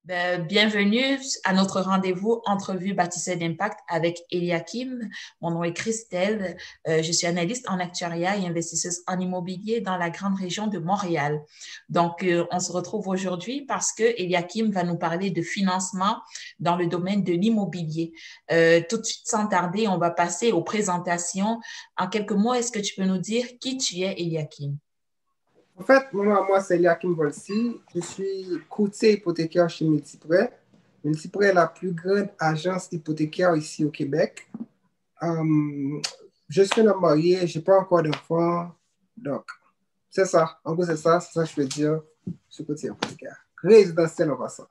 Bienvenue à notre rendez-vous entrevue bâtisseur d'impact avec Eliakim. Mon nom est Christelle. Je suis analyste en actuariat et investisseuse en immobilier dans la grande région de Montréal. Donc, on se retrouve aujourd'hui parce que Eliakim va nous parler de financement dans le domaine de l'immobilier. Tout de suite, sans tarder, on va passer aux présentations. En quelques mots, est-ce que tu peux nous dire qui tu es, Eliakim? En fait, moi c'est Eliakim Volsi. Je suis courtier hypothécaire chez Multiprêt. Multiprêt est la plus grande agence hypothécaire ici au Québec. Je suis un homme marié, je n'ai pas encore d'enfant. Donc, c'est ça. En gros, c'est ça que je veux dire. Je suis courtier hypothécaire. Résidentiel, en passant.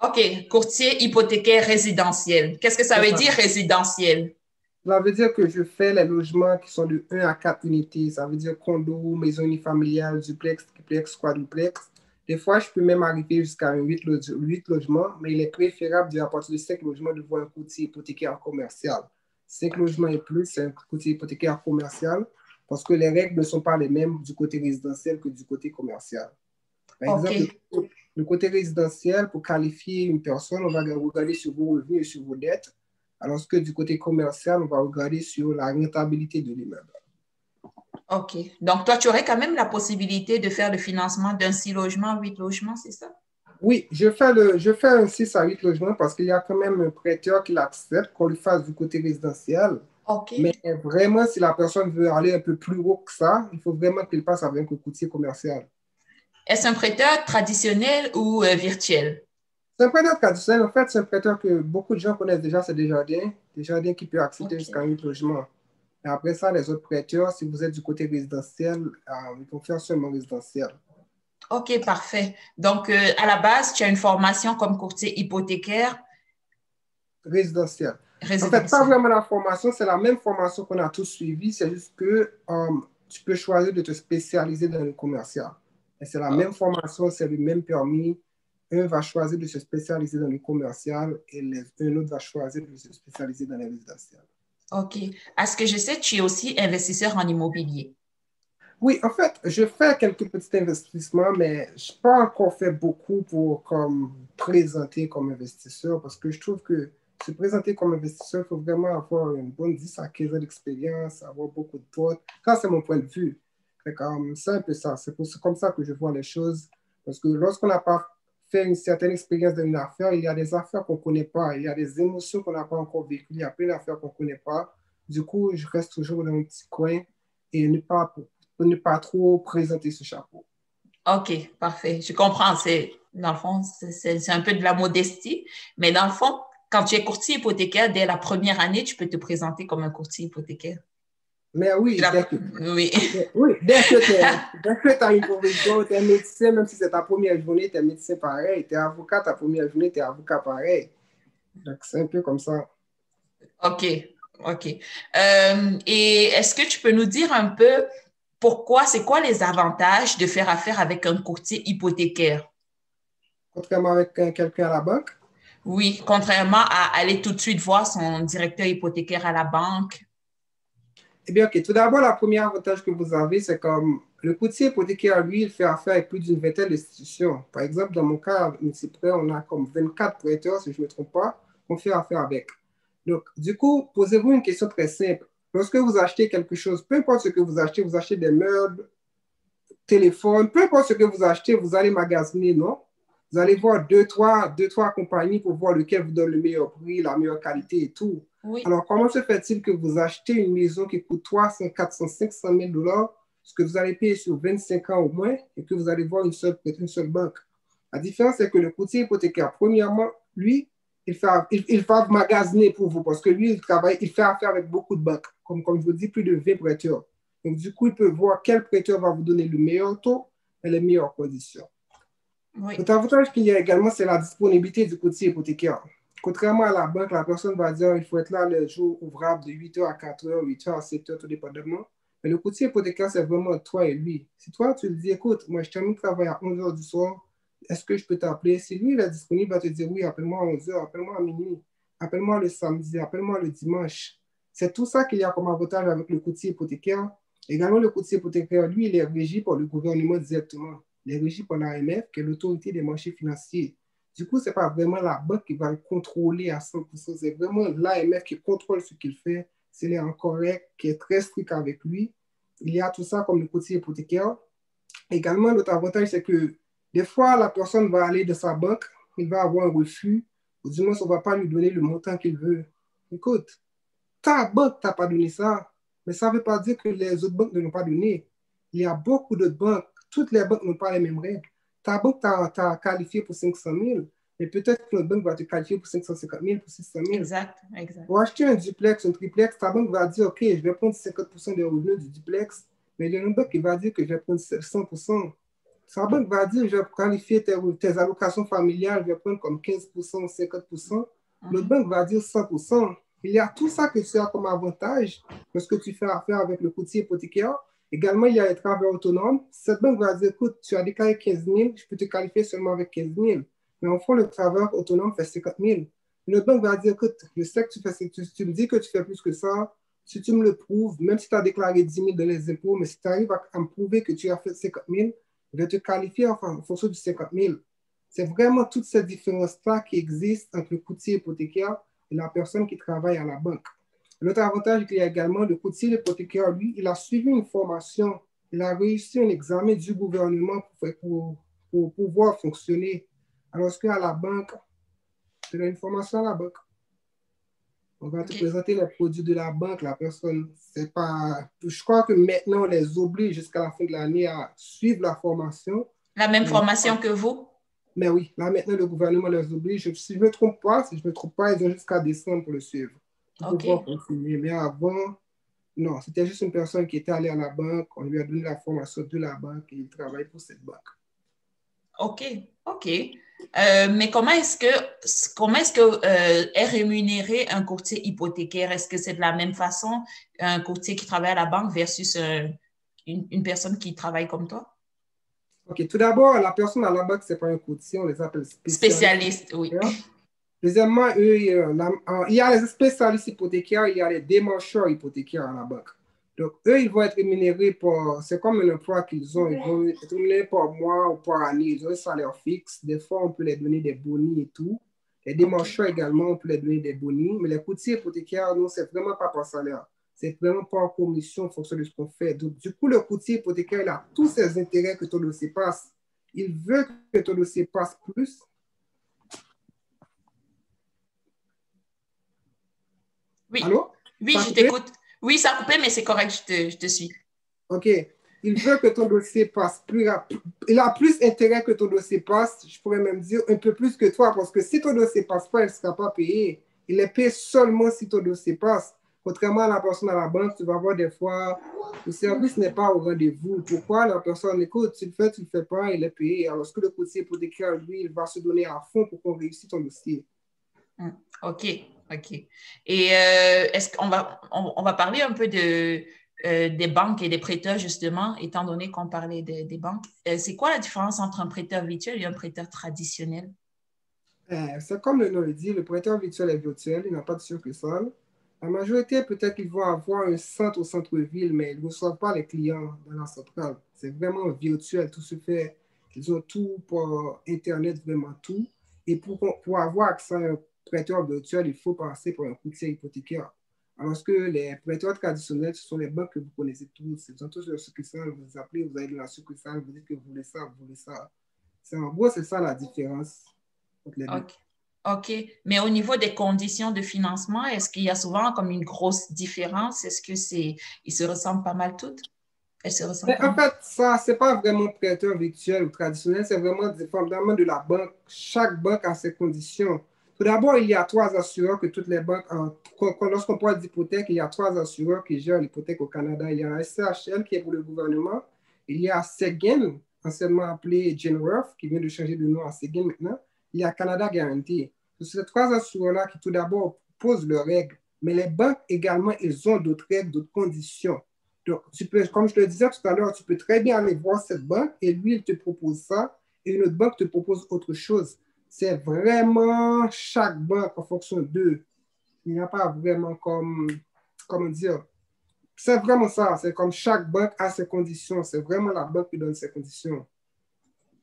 OK, courtier hypothécaire résidentiel. Qu'est-ce que ça veut dire résidentiel? Ça veut dire que je fais les logements qui sont de 1 à 4 unités. Ça veut dire condo, maison unifamiliale, duplex, triplex, quadruplex. Des fois, je peux même arriver jusqu'à 8 logements, mais il est préférable à partir de 5 logements de voir un courtier hypothécaire commercial. 5 logements et plus, c'est un courtier hypothécaire commercial parce que les règles ne sont pas les mêmes du côté résidentiel que du côté commercial. Par exemple, le côté résidentiel, pour qualifier une personne, on va regarder sur vos revenus et sur vos dettes. Alors que du côté commercial, on va regarder sur la rentabilité de l'immeuble. OK. Donc, toi, tu aurais quand même la possibilité de faire le financement d'un 6 logements, 8 logements, c'est ça? Oui, je fais un 6 à 8 logements parce qu'il y a quand même un prêteur qui l'accepte, qu'on le fasse du côté résidentiel. OK. Mais vraiment, si la personne veut aller un peu plus haut que ça, il faut vraiment qu'il passe avec un courtier commercial. Est-ce un prêteur traditionnel ou virtuel? C'est un prêteur traditionnel. En fait, c'est un prêteur que beaucoup de gens connaissent déjà, c'est Desjardins qui peut accepter jusqu'à 8 logements. Et après ça, les autres prêteurs, si vous êtes du côté résidentiel, ils vont faire seulement résidentiel. OK, parfait. Donc, à la base, tu as une formation comme courtier hypothécaire résidentiel. En fait, pas vraiment la formation, c'est la même formation qu'on a tous suivie, c'est juste que tu peux choisir de te spécialiser dans le commercial. Et c'est la même formation, c'est le même permis. Un va choisir de se spécialiser dans le commercial et un autre va choisir de se spécialiser dans les résidentiels. OK. À ce que je sais, tu es aussi investisseur en immobilier. Oui, en fait, je fais quelques petits investissements, mais je n'ai pas encore fait beaucoup pour présenter comme investisseur parce que je trouve que se présenter comme investisseur, il faut vraiment avoir une bonne 10 à 15 ans d'expérience, avoir beaucoup de potes. Ça, c'est mon point de vue. C'est un peu ça. C'est comme ça que je vois les choses. Parce que lorsqu'on n'a pas fait une certaine expérience dans une affaire, il y a des affaires qu'on ne connaît pas. Il y a des émotions qu'on n'a pas encore vécues. Il y a plein d'affaires qu'on ne connaît pas. Du coup, je reste toujours dans un petit coin et ne pas trop présenter ce chapeau. OK, parfait. Je comprends. Dans le fond, c'est un peu de la modestie, mais dans le fond, quand tu es courtier hypothécaire, dès la première année, tu peux te présenter comme un courtier hypothécaire. Mais oui, dès que tu as une profession, tu es médecin, même si c'est ta première journée, tu es médecin pareil. Tu es avocat, ta première journée, tu es avocat pareil. Donc, c'est un peu comme ça. OK, OK. Et est-ce que tu peux nous dire un peu c'est quoi les avantages de faire affaire avec un courtier hypothécaire? Contrairement avec quelqu'un à la banque? Oui, contrairement à aller tout de suite voir son directeur hypothécaire à la banque. Eh bien, OK. Tout d'abord, le premier avantage que vous avez, c'est comme le courtier hypothécaire, lui, il fait affaire avec plus d'une vingtaine d'institutions. Par exemple, dans mon cas, Multiprêt, on a comme 24 prêteurs, si je ne me trompe pas, qu'on fait affaire avec. Donc, du coup, posez-vous une question très simple. Lorsque vous achetez quelque chose, peu importe ce que vous achetez des meubles, téléphones, peu importe ce que vous achetez, vous allez magasiner, non? Vous allez voir deux, trois compagnies pour voir lequel vous donne le meilleur prix, la meilleure qualité et tout. Oui. Alors, comment se fait-il que vous achetez une maison qui coûte 300, 400, 500 000 $, ce que vous allez payer sur 25 ans au moins, et que vous allez voir une seule banque? La différence, c'est que le courtier hypothécaire, premièrement, lui, il va magasiner pour vous parce que lui, il fait affaire avec beaucoup de banques, comme je vous dis, plus de 20 prêteurs. Donc, du coup, il peut voir quel prêteur va vous donner le meilleur taux et les meilleures conditions. Oui. L'autre avantage qu'il y a également, c'est la disponibilité du courtier hypothécaire. Contrairement à la banque, la personne va dire qu'il faut être là le jour ouvrable de 8h à 4h, 8h à 7h, tout dépendamment. Mais le courtier hypothécaire, c'est vraiment toi et lui. Si toi, tu lui dis, écoute, moi, je termine le travail à 11h du soir, est-ce que je peux t'appeler? Si lui, il est disponible, il va te dire, oui, appelle-moi à 11h, appelle-moi à minuit, appelle-moi le samedi, appelle-moi le dimanche. C'est tout ça qu'il y a comme avantage avec le courtier hypothécaire. Également, le courtier hypothécaire, lui, il est régi par le gouvernement directement. Il est régi par l'AMF, qui est l'autorité des marchés financiers. Du coup, ce n'est pas vraiment la banque qui va le contrôler à 100%. C'est vraiment l'AMF qui contrôle ce qu'il fait. S'il est incorrect, qui est très strict avec lui. Il y a tout ça comme le courtier hypothécaire. Également, l'autre avantage, c'est que des fois, la personne va aller de sa banque, il va avoir un refus, ou du moins, on ne va pas lui donner le montant qu'il veut. Écoute, ta banque t'a pas donné ça, mais ça ne veut pas dire que les autres banques ne l'ont pas donné. Il y a beaucoup d'autres banques. Toutes les banques n'ont pas les mêmes règles. Ta banque t'a qualifié pour 500 000, mais peut-être que notre banque va te qualifier pour 550 000, pour 600 000. Exact, exact. Pour acheter un duplex, un triplex, ta banque va dire, OK, je vais prendre 50% des revenus du duplex, mais il y a une banque qui va dire que je vais prendre 100%. Sa banque va dire, je vais qualifier tes allocations familiales, je vais prendre comme 15%, 50%. L'autre banque va dire 100%. Il y a tout ça que tu as comme avantage lorsque tu fais affaire avec le courtier hypothécaire. Également, il y a les travailleurs autonomes. Cette banque va dire, écoute, tu as déclaré 15 000, je peux te qualifier seulement avec 15 000. Mais en fond, le travailleur autonome fait 50 000. Une banque va dire, écoute, je sais que tu me dis que tu fais plus que ça. Si tu me le prouves, même si tu as déclaré 10 000 dans les impôts, mais si tu arrives à me prouver que tu as fait 50 000, je vais te qualifier en fonction du 50 000. C'est vraiment toute cette différence-là qui existe entre le courtier hypothécaire et la personne qui travaille à la banque. L'autre avantage qu'il y a également, le courtier hypothécaire, lui, il a suivi une formation, il a réussi un examen du gouvernement pour pouvoir fonctionner. Alors qu'à la banque, tu as une formation à la banque. On va te présenter les produits de la banque. La personne, c'est pas. Je crois que maintenant, on les oblige jusqu'à la fin de l'année à suivre la formation. La même formation que vous? Mais oui, là maintenant, le gouvernement les oblige. Si je ne me trompe pas, ils ont jusqu'à décembre pour le suivre. Pour pouvoir continuer. Mais avant, non, c'était juste une personne qui était allée à la banque, on lui a donné la formation de la banque et il travaille pour cette banque. OK, OK. Mais comment est-ce que est rémunéré un courtier hypothécaire? Est-ce que c'est de la même façon un courtier qui travaille à la banque versus une personne qui travaille comme toi? OK, tout d'abord, la personne à la banque, ce n'est pas un courtier, on les appelle spécialistes. Oui. Deuxièmement, il y a les spécialistes hypothécaires, il y a les démarcheurs hypothécaires à la banque. Donc, eux, ils vont être rémunérés c'est comme un emploi qu'ils ont, ils vont être rémunérés par mois ou par année, ils ont un salaire fixe. Des fois, on peut les donner des bonis et tout. Les démarcheurs également, on peut les donner des bonis, mais les courtiers hypothécaires, non, c'est vraiment pas par salaire. C'est vraiment pas en commission en fonction de ce qu'on fait. Donc, du coup, le courtier hypothécaire, il a tous ses intérêts que ton dossier passe. Il veut que ton dossier passe plus. Oui. Allô? Oui, je t'écoute. Oui, ça a coupé, mais c'est correct, je te suis. OK. Il veut que ton dossier passe plus rapide. Il a plus intérêt que ton dossier passe, je pourrais même dire un peu plus que toi, parce que si ton dossier ne passe pas, il ne sera pas payé. Il est payé seulement si ton dossier passe. Contrairement à la personne à la banque, tu vas voir des fois, le service n'est pas au rendez-vous. Pourquoi la personne, écoute, tu le fais pas, il est payé. Alors que le courtier hypothécaire, lui, il va se donner à fond pour qu'on réussisse ton dossier. OK, OK. Et est-ce qu'on va parler un peu des banques et des prêteurs, justement, étant donné qu'on parlait des banques. C'est quoi la différence entre un prêteur virtuel et un prêteur traditionnel? C'est comme le nom le dit, le prêteur virtuel est virtuel, il n'a pas de succursale. La majorité, peut-être qu'ils vont avoir un centre au centre-ville, mais ils ne reçoivent pas les clients dans la centrale. C'est vraiment virtuel, tout se fait. Ils ont tout pour Internet, vraiment tout. Et pour avoir accès à un prêteur virtuel, il faut passer par un courtier hypothécaire. Alors que les prêteurs traditionnels, ce sont les banques que vous connaissez tous. Ils ont tous leur succursale, vous les appelez, vous allez dans la succursale, vous dites que vous voulez ça, vous voulez ça. En gros, c'est ça la différence. OK. OK. Mais au niveau des conditions de financement, est-ce qu'il y a souvent comme une grosse différence? Est-ce que ils se ressemblent pas mal toutes? Elles se ressemblent En fait, ça, c'est pas vraiment prêteur virtuel ou traditionnel, c'est vraiment dépendamment de la banque. Chaque banque a ses conditions. Tout d'abord, il y a 3 assureurs que toutes les banques, lorsqu'on parle d'hypothèque, il y a 3 assureurs qui gèrent l'hypothèque au Canada. Il y a la SCHL qui est pour le gouvernement. Il y a Seguin, anciennement appelé Genworth, qui vient de changer de nom à Seguin maintenant. Il y a Canada Guarantee. C'est ces 3 assureurs-là qui tout d'abord posent leurs règles. Mais les banques également, ils ont d'autres règles, d'autres conditions. Donc, comme je te le disais tout à l'heure, tu peux très bien aller voir cette banque et lui, il te propose ça et une autre banque te propose autre chose. C'est vraiment chaque banque en fonction d'eux. Il n'y a pas vraiment comment dire, c'est vraiment ça. C'est comme chaque banque a ses conditions. C'est vraiment la banque qui donne ses conditions.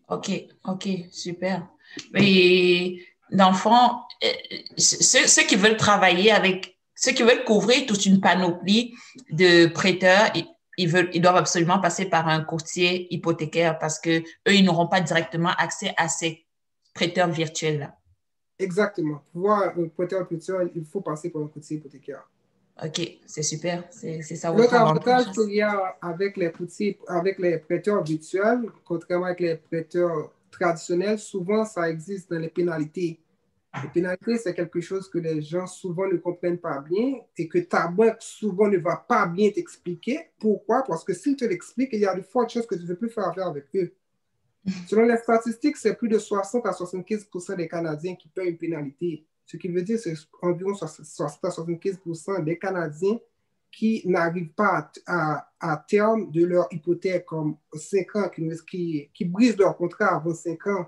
OK, OK, super. Et dans le fond, ceux qui veulent travailler avec, ceux qui veulent couvrir toute une panoplie de prêteurs, ils doivent absolument passer par un courtier hypothécaire parce que eux, ils n'auront pas directement accès à ces prêteurs virtuels-là. Exactement. Pour voir un prêteur virtuel, il faut passer par un courtier hypothécaire. OK, c'est super. C'est ça L'autre votre avantage. avantage qu'il y a avec les courtiers, avec les prêteurs virtuels, contrairement avec les prêteurs traditionnels, souvent ça existe dans les pénalités. Les pénalités, c'est quelque chose que les gens souvent ne comprennent pas bien et que ta banque souvent ne va pas bien t'expliquer. Pourquoi? Parce que s'ils te l'expliquent, il y a de fortes chances que tu ne veux plus faire affaire avec eux. Selon les statistiques, c'est plus de 60 à 75% des Canadiens qui paient une pénalité. Ce qui veut dire que c'est environ 60 à 75% des Canadiens qui n'arrivent pas à terme de leur hypothèque, comme 5 ans, qui brisent leur contrat avant 5 ans.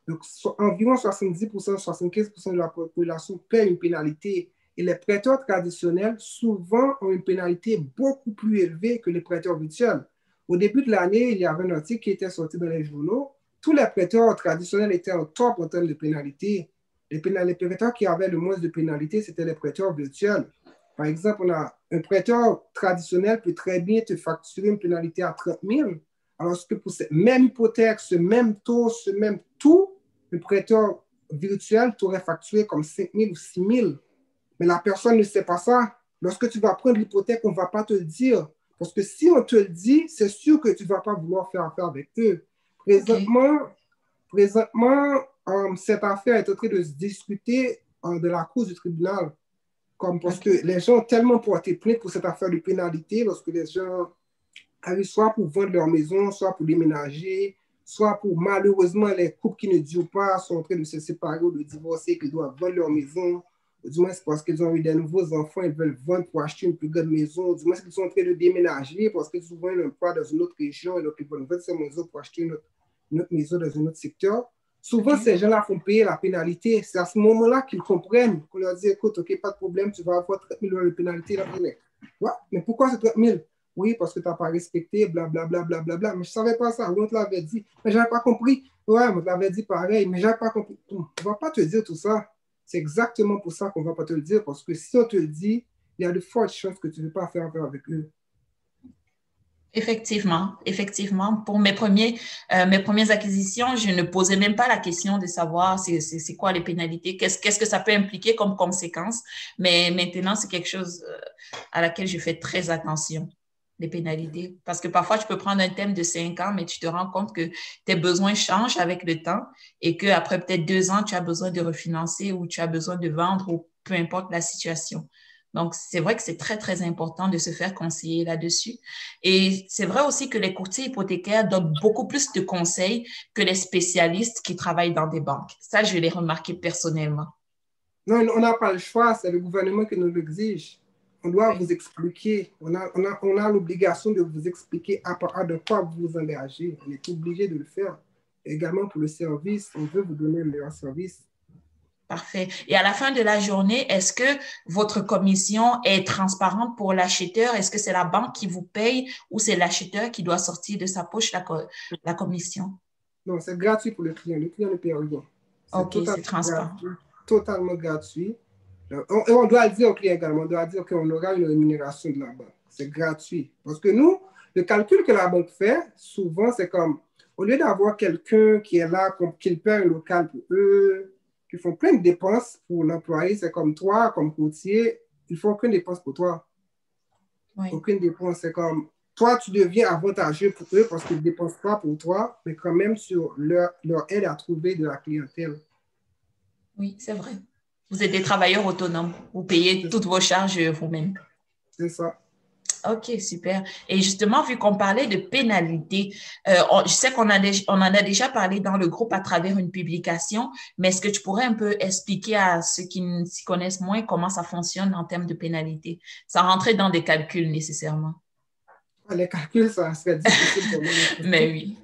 Donc, environ 70%, 75% de la population paie une pénalité. Et les prêteurs traditionnels, souvent, ont une pénalité beaucoup plus élevée que les prêteurs virtuels. Au début de l'année, il y avait un article qui était sorti dans les journaux. Tous les prêteurs traditionnels étaient en top en termes de pénalité. Les prêteurs qui avaient le moins de pénalité, c'était les prêteurs virtuels. Par exemple, un prêteur traditionnel peut très bien te facturer une pénalité à 30 000, alors que pour cette même hypothèque, ce même taux, ce même tout, un prêteur virtuel t'aurait facturé comme 5 000 ou 6 000. Mais la personne ne sait pas ça. Lorsque tu vas prendre l'hypothèque, on ne va pas te le dire. Parce que si on te le dit, c'est sûr que tu ne vas pas vouloir faire affaire avec eux. OK. Présentement, cette affaire est en train de se discuter de la cause du tribunal. Comme parce que OK. les gens ont tellement porté plainte pour cette affaire de pénalité, lorsque les gens arrivent soit pour vendre leur maison, soit pour déménager, soit pour malheureusement les couples qui ne durent pas sont en train de se séparer ou de divorcer, qu'ils doivent vendre leur maison. Du moins, c'est parce qu'ils ont eu des nouveaux enfants, ils veulent vendre pour acheter une plus grande maison. Du moins, c'est qu'ils sont en train de déménager parce que souvent, ils n'ont pas dans une autre région et donc ils veulent vendre cette maison pour acheter une autre maison dans un autre secteur. Souvent, OK. ces gens-là font payer la pénalité. C'est à ce moment-là qu'ils comprennent, qu'on leur dit, écoute, OK, pas de problème, tu vas avoir 30 000 € de pénalité. Là, ouais, mais pourquoi c'est 30 000? Oui, parce que tu n'as pas respecté, blablabla, bla, bla, bla, bla. Mais je ne savais pas ça. On te l'avait dit. Mais je n'avais pas compris. Ouais, on te l'avait dit pareil, mais je n'avais pas compris. On ne va pas te dire tout ça. C'est exactement pour ça qu'on ne va pas te le dire, parce que si on te le dit, il y a de fortes chances que tu ne veux pas faire affaire avec eux. Effectivement, effectivement. Pour mes premières acquisitions, je ne posais même pas la question de savoir c'est quoi les pénalités, qu'est-ce que ça peut impliquer comme conséquence. Mais maintenant, c'est quelque chose à laquelle je fais très attention, les pénalités. Parce que parfois, tu peux prendre un thème de 5 ans, mais tu te rends compte que tes besoins changent avec le temps et qu'après peut-être 2 ans, tu as besoin de refinancer ou tu as besoin de vendre ou peu importe la situation. Donc, c'est vrai que c'est très, très important de se faire conseiller là-dessus. Et c'est vrai aussi que les courtiers hypothécaires donnent beaucoup plus de conseils que les spécialistes qui travaillent dans des banques. Ça, je l'ai remarqué personnellement. Non, on n'a pas le choix, c'est le gouvernement qui nous l'exige. On doit Oui. vous expliquer, on a l'obligation de vous expliquer à part de quoi vous vous engagez. On est obligé de le faire. Également pour le service, on veut vous donner le meilleur service. Parfait. Et à la fin de la journée, est-ce que votre commission est transparente pour l'acheteur? Est-ce que c'est la banque qui vous paye ou c'est l'acheteur qui doit sortir de sa poche la commission? Non, c'est gratuit pour le client. Le client ne paye rien. C'est OK, c'est totalement transparent. gratuit. Totalement gratuit. On doit le dire au client également. On doit dire qu'on aura une rémunération de la banque. C'est gratuit. Parce que nous, le calcul que la banque fait, souvent, c'est comme, au lieu d'avoir quelqu'un qui est là, qui paie un local pour eux, qui font plein de dépenses pour l'employé, c'est comme toi, comme courtier, ils font aucune dépense pour toi. Oui. Aucune dépense. C'est comme, toi, tu deviens avantageux pour eux parce qu'ils ne dépensent pas pour toi, mais quand même sur leur aide à trouver de la clientèle. Oui, c'est vrai. Vous êtes des travailleurs autonomes. Vous payez toutes vos charges vous-même. C'est ça. OK, super. Et justement, vu qu'on parlait de pénalité, je sais on en a déjà parlé dans le groupe à travers une publication, mais est-ce que tu pourrais un peu expliquer à ceux qui ne s'y connaissent moins comment ça fonctionne en termes de pénalité, sans rentrer dans des calculs nécessairement? Les calculs, ça serait difficile pour moi. Mais oui.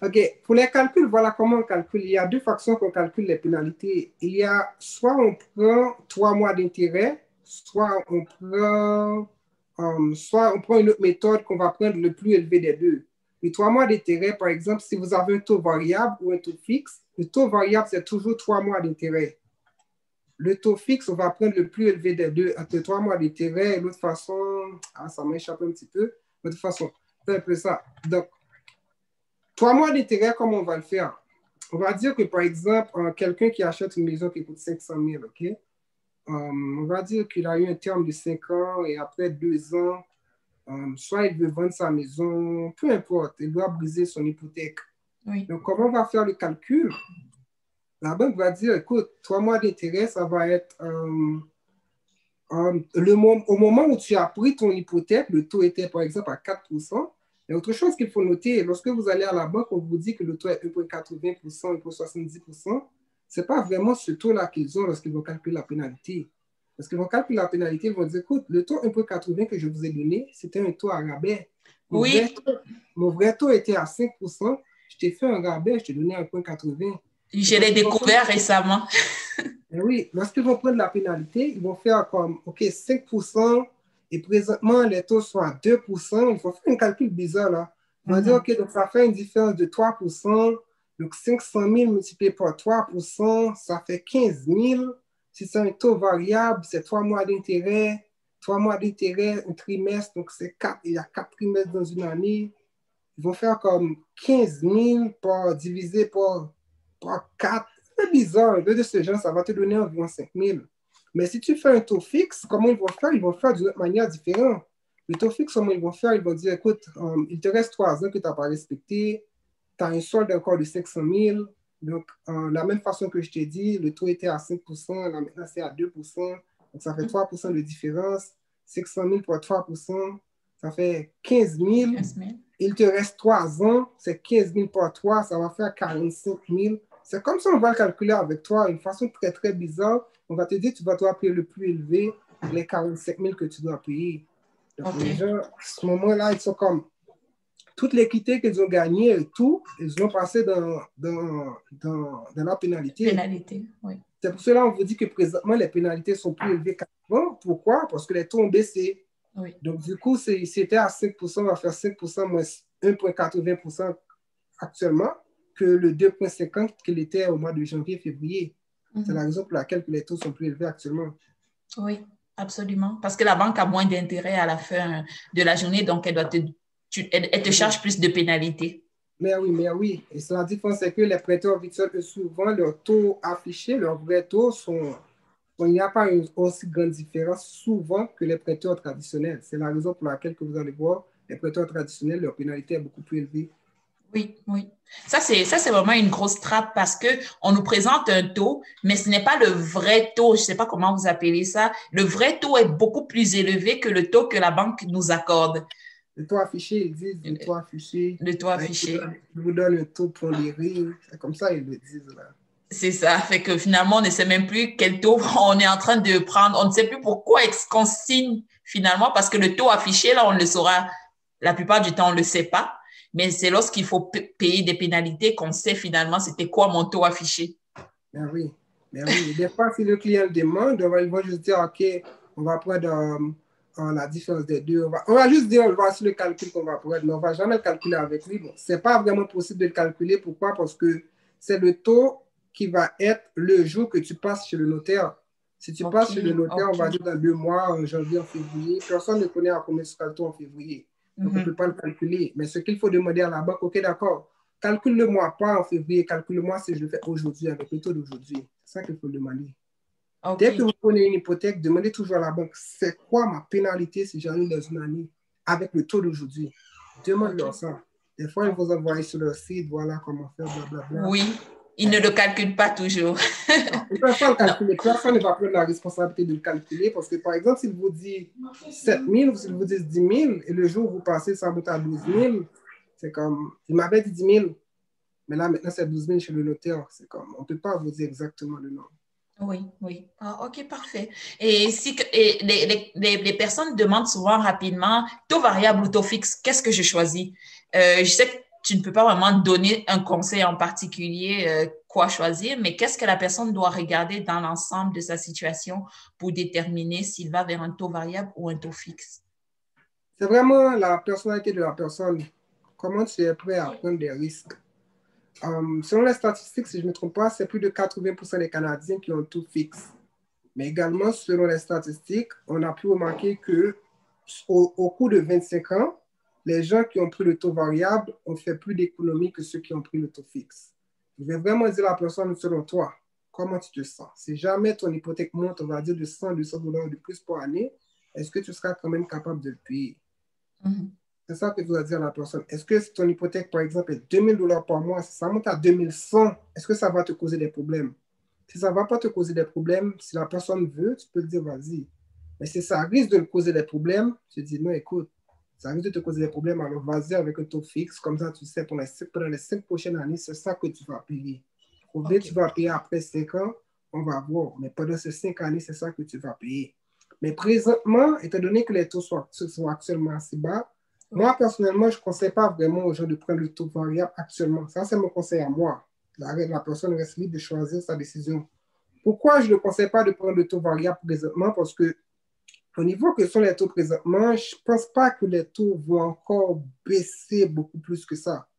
OK. Pour les calculs, voilà comment on calcule. Il y a deux façons qu'on calcule les pénalités. Il y a soit on prend 3 mois d'intérêt, soit on prend une autre méthode qu'on va prendre le plus élevé des deux. Les 3 mois d'intérêt, par exemple, si vous avez un taux variable ou un taux fixe, le taux variable, c'est toujours 3 mois d'intérêt. Le taux fixe, on va prendre le plus élevé des deux, entre 3 mois d'intérêt et l'autre façon, ça m'échappe un petit peu, de toute façon, c'est un peu ça. Donc, 3 mois d'intérêt, comment on va le faire? On va dire que, par exemple, quelqu'un qui achète une maison qui coûte 500 000, OK? On va dire qu'il a eu un terme de 5 ans et après 2 ans, soit il veut vendre sa maison, peu importe, il doit briser son hypothèque. Oui. Donc, comment on va faire le calcul? La banque va dire, écoute, 3 mois d'intérêt, ça va être au moment où tu as pris ton hypothèque, le taux était par exemple à 4%. Et autre chose qu'il faut noter, lorsque vous allez à la banque, on vous dit que le taux est 1,80%, 1,70%. Ce n'est pas vraiment ce taux-là qu'ils ont lorsqu'ils vont calculer la pénalité. Parce qu'ils vont calculer la pénalité, ils vont dire, écoute, le taux 1,80 que je vous ai donné, c'était un taux à rabais. Oui. Mon vrai taux était à 5%. Je t'ai fait un rabais, je t'ai donné 1,80. Je l'ai découvert récemment. Oui, lorsqu'ils vont prendre la pénalité, ils vont faire comme, OK, 5%, et présentement, les taux sont à 2%. Il faut faire un calcul bizarre, là. On va dire, OK, donc ça fait une différence de 3%. Donc, 500 000 multiplié par 3%, ça fait 15 000. Si c'est un taux variable, c'est 3 mois d'intérêt. 3 mois d'intérêt, un trimestre, donc il y a 4 trimestres dans une année. Ils vont faire comme 15 000 divisé par 4. C'est bizarre. De ce genre, ça va te donner environ 5 000. Mais si tu fais un taux fixe, comment ils vont faire? Ils vont faire d'une manière différente. Le taux fixe, comment ils vont faire? Ils vont dire, écoute, il te reste 3 ans que tu n'as pas respecté. Tu as un solde encore de 500 000. Donc, la même façon que je t'ai dit, le taux était à 5%, là maintenant c'est à 2%. Donc, ça fait 3% de différence. 500 000 pour 3%, ça fait 15 000. 15 000. Il te reste 3 ans, c'est 15 000 par 3, ça va faire 45 000. C'est comme ça, on va le calculer avec toi, une façon très, très bizarre. On va te dire, tu vas devoir payer le plus élevé, les 45 000 que tu dois payer. Donc, les gens, à ce moment-là, ils sont comme, toute l'équité qu'ils ont gagnée et tout, ils l'ont passé dans la pénalité. Pénalité, oui. C'est pour cela qu'on vous dit que présentement, les pénalités sont plus élevées qu'avant. Pourquoi? Parce que les taux ont baissé. Oui. Donc, du coup, si c'était à 5%, on va faire 5% moins 1,80% actuellement que le 2,50 qu'il était au mois de janvier-février. C'est la raison pour laquelle les taux sont plus élevés actuellement. Oui, absolument. Parce que la banque a moins d'intérêt à la fin de la journée, donc elle te charge plus de pénalités. Mais oui. Et la différence, c'est que les prêteurs virtuels, souvent, leurs taux affichés, leurs vrais taux il n'y a pas une aussi grande différence souvent que les prêteurs traditionnels. C'est la raison pour laquelle que vous allez voir, les prêteurs traditionnels, leur pénalité est beaucoup plus élevée. Oui, oui. Ça, c'est vraiment une grosse trappe parce qu'on nous présente un taux, mais ce n'est pas le vrai taux. Je ne sais pas comment vous appelez ça. Le vrai taux est beaucoup plus élevé que le taux que la banque nous accorde. Le taux affiché, ils disent le taux affiché. Le taux affiché. Ils vous donnent le taux pondéré. C'est comme ça, ils le disent là. C'est ça. Fait que finalement, on ne sait même plus quel taux on est en train de prendre. On ne sait plus pourquoi est-ce qu'on signe finalement parce que le taux affiché, là, on le saura. La plupart du temps, on ne le sait pas. Mais c'est lorsqu'il faut payer des pénalités qu'on sait finalement c'était quoi mon taux affiché. Ben oui. Des fois, si le client demande, ils vont juste dire, OK, on va prendre la différence des deux. On va juste dire, voici le calcul qu'on va prendre, mais on ne va jamais le calculer avec lui. Bon, ce n'est pas vraiment possible de le calculer. Pourquoi? Parce que c'est le taux qui va être le jour que tu passes chez le notaire. Si tu passes chez le notaire, on va dire dans 2 mois, en janvier, en février, personne ne connaît à combien sera le taux en février. Donc, on ne peut pas le calculer. Mais ce qu'il faut demander à la banque, OK, d'accord, calcule-le-moi pas en février, calcule-moi si je le fais aujourd'hui avec le taux d'aujourd'hui. C'est ça qu'il faut demander. Okay. Dès que vous prenez une hypothèque, demandez toujours à la banque, c'est quoi ma pénalité si j'arrive dans une année avec le taux d'aujourd'hui? Demande-leur ça. Des fois, ils vont envoyer sur leur site, voilà comment faire, blablabla. Oui, ils ne le calculent pas toujours. Ils ne peuvent pas le calculer. Personne ne va prendre la responsabilité de le calculer parce que, par exemple, s'il vous dit 7 000 ou s'il vous dit 10 000 et le jour où vous passez, ça monte à 12 000, c'est comme, il m'avait dit 10 000, mais là, maintenant, c'est 12 000 chez le notaire. C'est comme, on ne peut pas vous dire exactement le nombre. Oui, oui. Ah, OK, parfait. Et les personnes demandent souvent rapidement, taux variable ou taux fixe, qu'est-ce que je choisis? Je sais que tu ne peux pas vraiment donner un conseil en particulier, quoi choisir, mais qu'est-ce que la personne doit regarder dans l'ensemble de sa situation pour déterminer s'il va vers un taux variable ou un taux fixe? C'est vraiment la personnalité de la personne. Comment tu es prêt à prendre des risques? Selon les statistiques, si je ne me trompe pas, c'est plus de 80% des Canadiens qui ont un taux fixe. Mais également, selon les statistiques, on a pu remarquer que au cours de 25 ans, les gens qui ont pris le taux variable ont fait plus d'économies que ceux qui ont pris le taux fixe. Je vais vraiment dire à la personne, selon toi, comment tu te sens? Si jamais ton hypothèque monte, on va dire de 100, 200 dollars de plus par année, est-ce que tu seras quand même capable de le payer? C'est ça que tu dois dire à la personne. Est-ce que si ton hypothèque, par exemple, est 2000 dollars par mois, si ça monte à 2100, est-ce que ça va te causer des problèmes? Si ça ne va pas te causer des problèmes, si la personne veut, tu peux te dire, vas-y. Mais si ça risque de te causer des problèmes, tu te dis, non, écoute, ça risque de te causer des problèmes, alors vas-y avec un taux fixe, comme ça, tu sais, pendant les 5 prochaines années, c'est ça que tu vas payer. Combien tu vas payer après 5 ans, on va voir. Mais pendant ces 5 années, c'est ça que tu vas payer. Mais présentement, étant donné que les taux sont actuellement assez bas, moi, personnellement, je ne conseille pas vraiment aux gens de prendre le taux variable actuellement. Ça, c'est mon conseil à moi. La personne reste libre de choisir sa décision. Pourquoi je ne conseille pas de prendre le taux variable présentement? Parce que au niveau que sont les taux présentement, je ne pense pas que les taux vont encore baisser beaucoup plus que ça.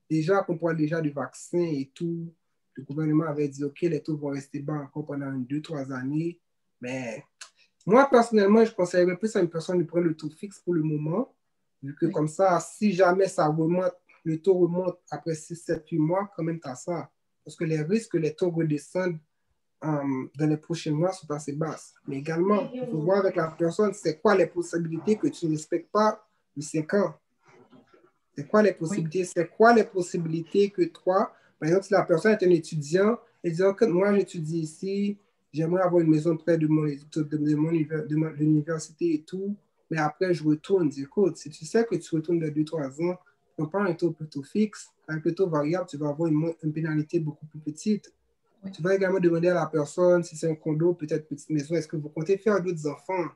Déjà, qu'on parle déjà du vaccin et tout, le gouvernement avait dit, OK, les taux vont rester bas encore pendant 2-3 années. Mais moi, personnellement, je conseillerais plus à une personne de prendre le taux fixe pour le moment, vu que comme ça, si jamais ça remonte, le taux remonte après 6, 7, 8 mois, quand même, tu as ça. Parce que les risques que les taux redescendent dans les prochains mois sont assez basses. Mais également, il faut voir avec la personne, c'est quoi les possibilités que tu ne respectes pas de 5 ans. C'est quoi les possibilités? C'est quoi les possibilités que toi, par exemple, si la personne est un étudiant, et dit, OK, moi j'étudie ici, j'aimerais avoir une maison près de l'université et tout, mais après je retourne. Écoute, si tu sais que tu retournes dans 2-3 ans, tu prends un taux plutôt fixe, avec le taux variable, tu vas avoir une pénalité beaucoup plus petite. Tu vas également demander à la personne, si c'est un condo, peut-être petite maison, est-ce que vous comptez faire d'autres enfants?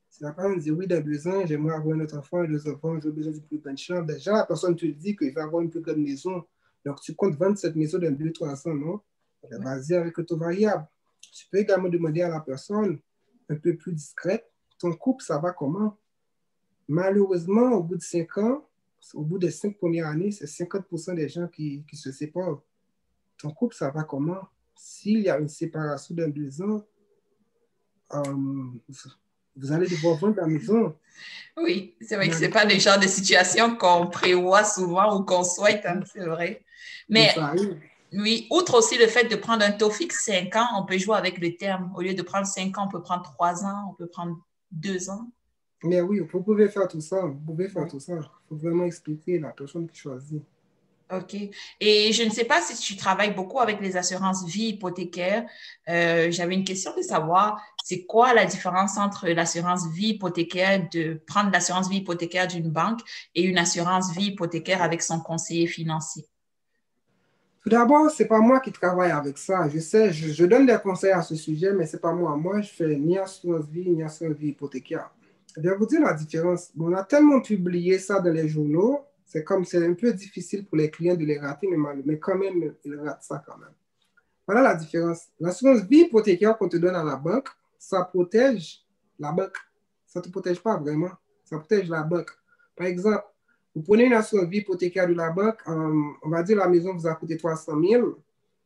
Si la personne dit oui, dans 2 ans, j'aimerais avoir un autre enfant, 2 enfants, j'ai besoin d'une plus grande chambre. Déjà, la personne te dit qu'il va avoir une plus grande maison. Donc, tu comptes vendre cette maison dans 2-3 ans, non? Vas-y avec le taux variable. Tu peux également demander à la personne, un peu plus discrète, ton couple, ça va comment? Malheureusement, au bout de 5 ans, au bout des 5 premières années, c'est 50% des gens qui se séparent. Ton couple, ça va comment? S'il y a une séparation dans 2 ans, vous allez devoir vendre la maison. Oui, c'est vrai que ce n'est pas le genre de situation qu'on prévoit souvent ou qu'on souhaite, hein, c'est vrai. Mais oui, outre aussi le fait de prendre un taux fixe 5 ans, on peut jouer avec le terme. Au lieu de prendre 5 ans, on peut prendre 3 ans, on peut prendre 2 ans. Mais oui, vous pouvez faire tout ça. Vous pouvez faire tout ça. Il faut vraiment expliquer la personne qui choisit. OK. Et je ne sais pas si tu travailles beaucoup avec les assurances vie hypothécaires. J'avais une question de savoir, c'est quoi la différence entre l'assurance vie hypothécaire, de prendre l'assurance vie hypothécaire d'une banque et une assurance vie hypothécaire avec son conseiller financier? Tout d'abord, ce n'est pas moi qui travaille avec ça. Je sais, je donne des conseils à ce sujet, mais ce n'est pas moi. Moi, je fais ni assurance vie, ni assurance vie hypothécaire. Je vais vous dire la différence. On a tellement publié ça dans les journaux, c'est un peu difficile pour les clients de les rater, mais quand même, ils ratent ça quand même. Voilà la différence. L'assurance vie hypothécaire qu'on te donne à la banque, ça protège la banque. Ça ne te protège pas vraiment. Ça protège la banque. Par exemple, vous prenez une assurance vie hypothécaire de la banque, on va dire la maison vous a coûté 300 000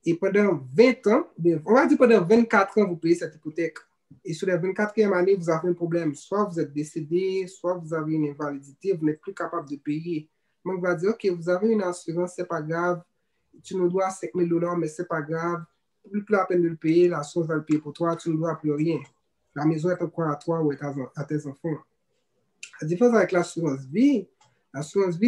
et pendant 20 ans, on va dire pendant 24 ans, vous payez cette hypothèque. Et sur la 24e année, vous avez un problème. Soit vous êtes décédé, soit vous avez une invalidité, vous n'êtes plus capable de payer. Donc, on va dire, OK, vous avez une assurance, ce n'est pas grave. Tu nous dois 5 000 $, mais ce n'est pas grave. Plus la peine de le payer, l'assurance va le payer pour toi, tu ne dois plus rien. La maison est encore à toi ou à tes enfants. La différence avec l'assurance vie,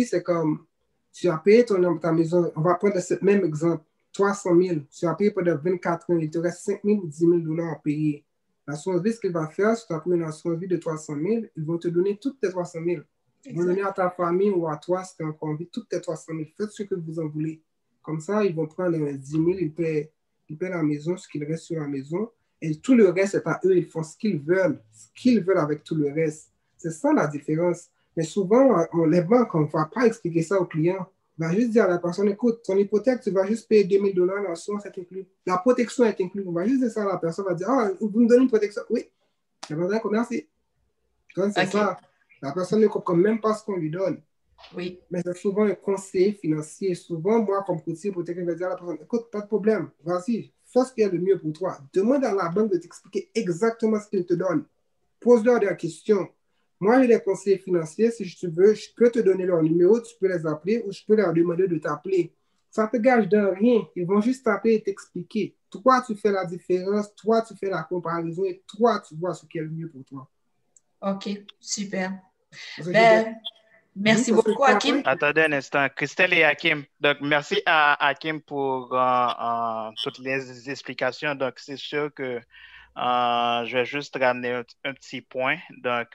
c'est comme tu as payé ta maison, on va prendre ce même exemple, 300 000, tu as payé pendant 24 ans, il te reste 5 000 ou 10 000 $ à payer. L'assurance vie, ce qu'il va faire, si tu as pris une assurance vie de 300 000, ils vont te donner toutes tes 300 000. Ils vont donner à ta famille ou à toi, si tu as encore envie, toutes tes 300 000. Faites ce que vous en voulez. Comme ça, ils vont prendre 10 000, ils paient la maison, ce qu'il reste sur la maison, et tout le reste, c'est à eux, ils font ce qu'ils veulent avec tout le reste. C'est ça la différence. Mais souvent, les banques, on ne va pas expliquer ça aux clients. On va juste dire à la personne, écoute, ton hypothèque, tu vas juste payer 2 000 $, l'assurance est inclue. La protection est inclue. On va juste dire ça à la personne, on va dire, ah, vous me donnez une protection. Oui, c'est vrai qu'on merci. Donc, c'est ça. La personne ne comprend même pas ce qu'on lui donne. Oui. Mais c'est souvent un conseiller financier. Souvent, moi, comme courtier hypothécaire, je vais dire à la personne, écoute, pas de problème, vas-y, fais ce qui est le mieux pour toi. Demande à la banque de t'expliquer exactement ce qu'il te donne. Pose-leur des questions. Moi, j'ai des conseillers financiers. Si tu veux, je peux te donner leur numéro, tu peux les appeler ou je peux leur demander de t'appeler. Ça te gage de rien. Ils vont juste t'appeler et t'expliquer. Toi, tu fais la différence. Toi, tu fais la comparaison et toi, tu vois ce qui est le mieux pour toi. OK, super. Parce que j'ai des... Ben, merci parce que beaucoup, Hakim. Attendez un instant. Christelle et Hakim. Donc, merci à Hakim pour toutes les explications. Donc, c'est sûr que je vais juste ramener un petit point. Donc,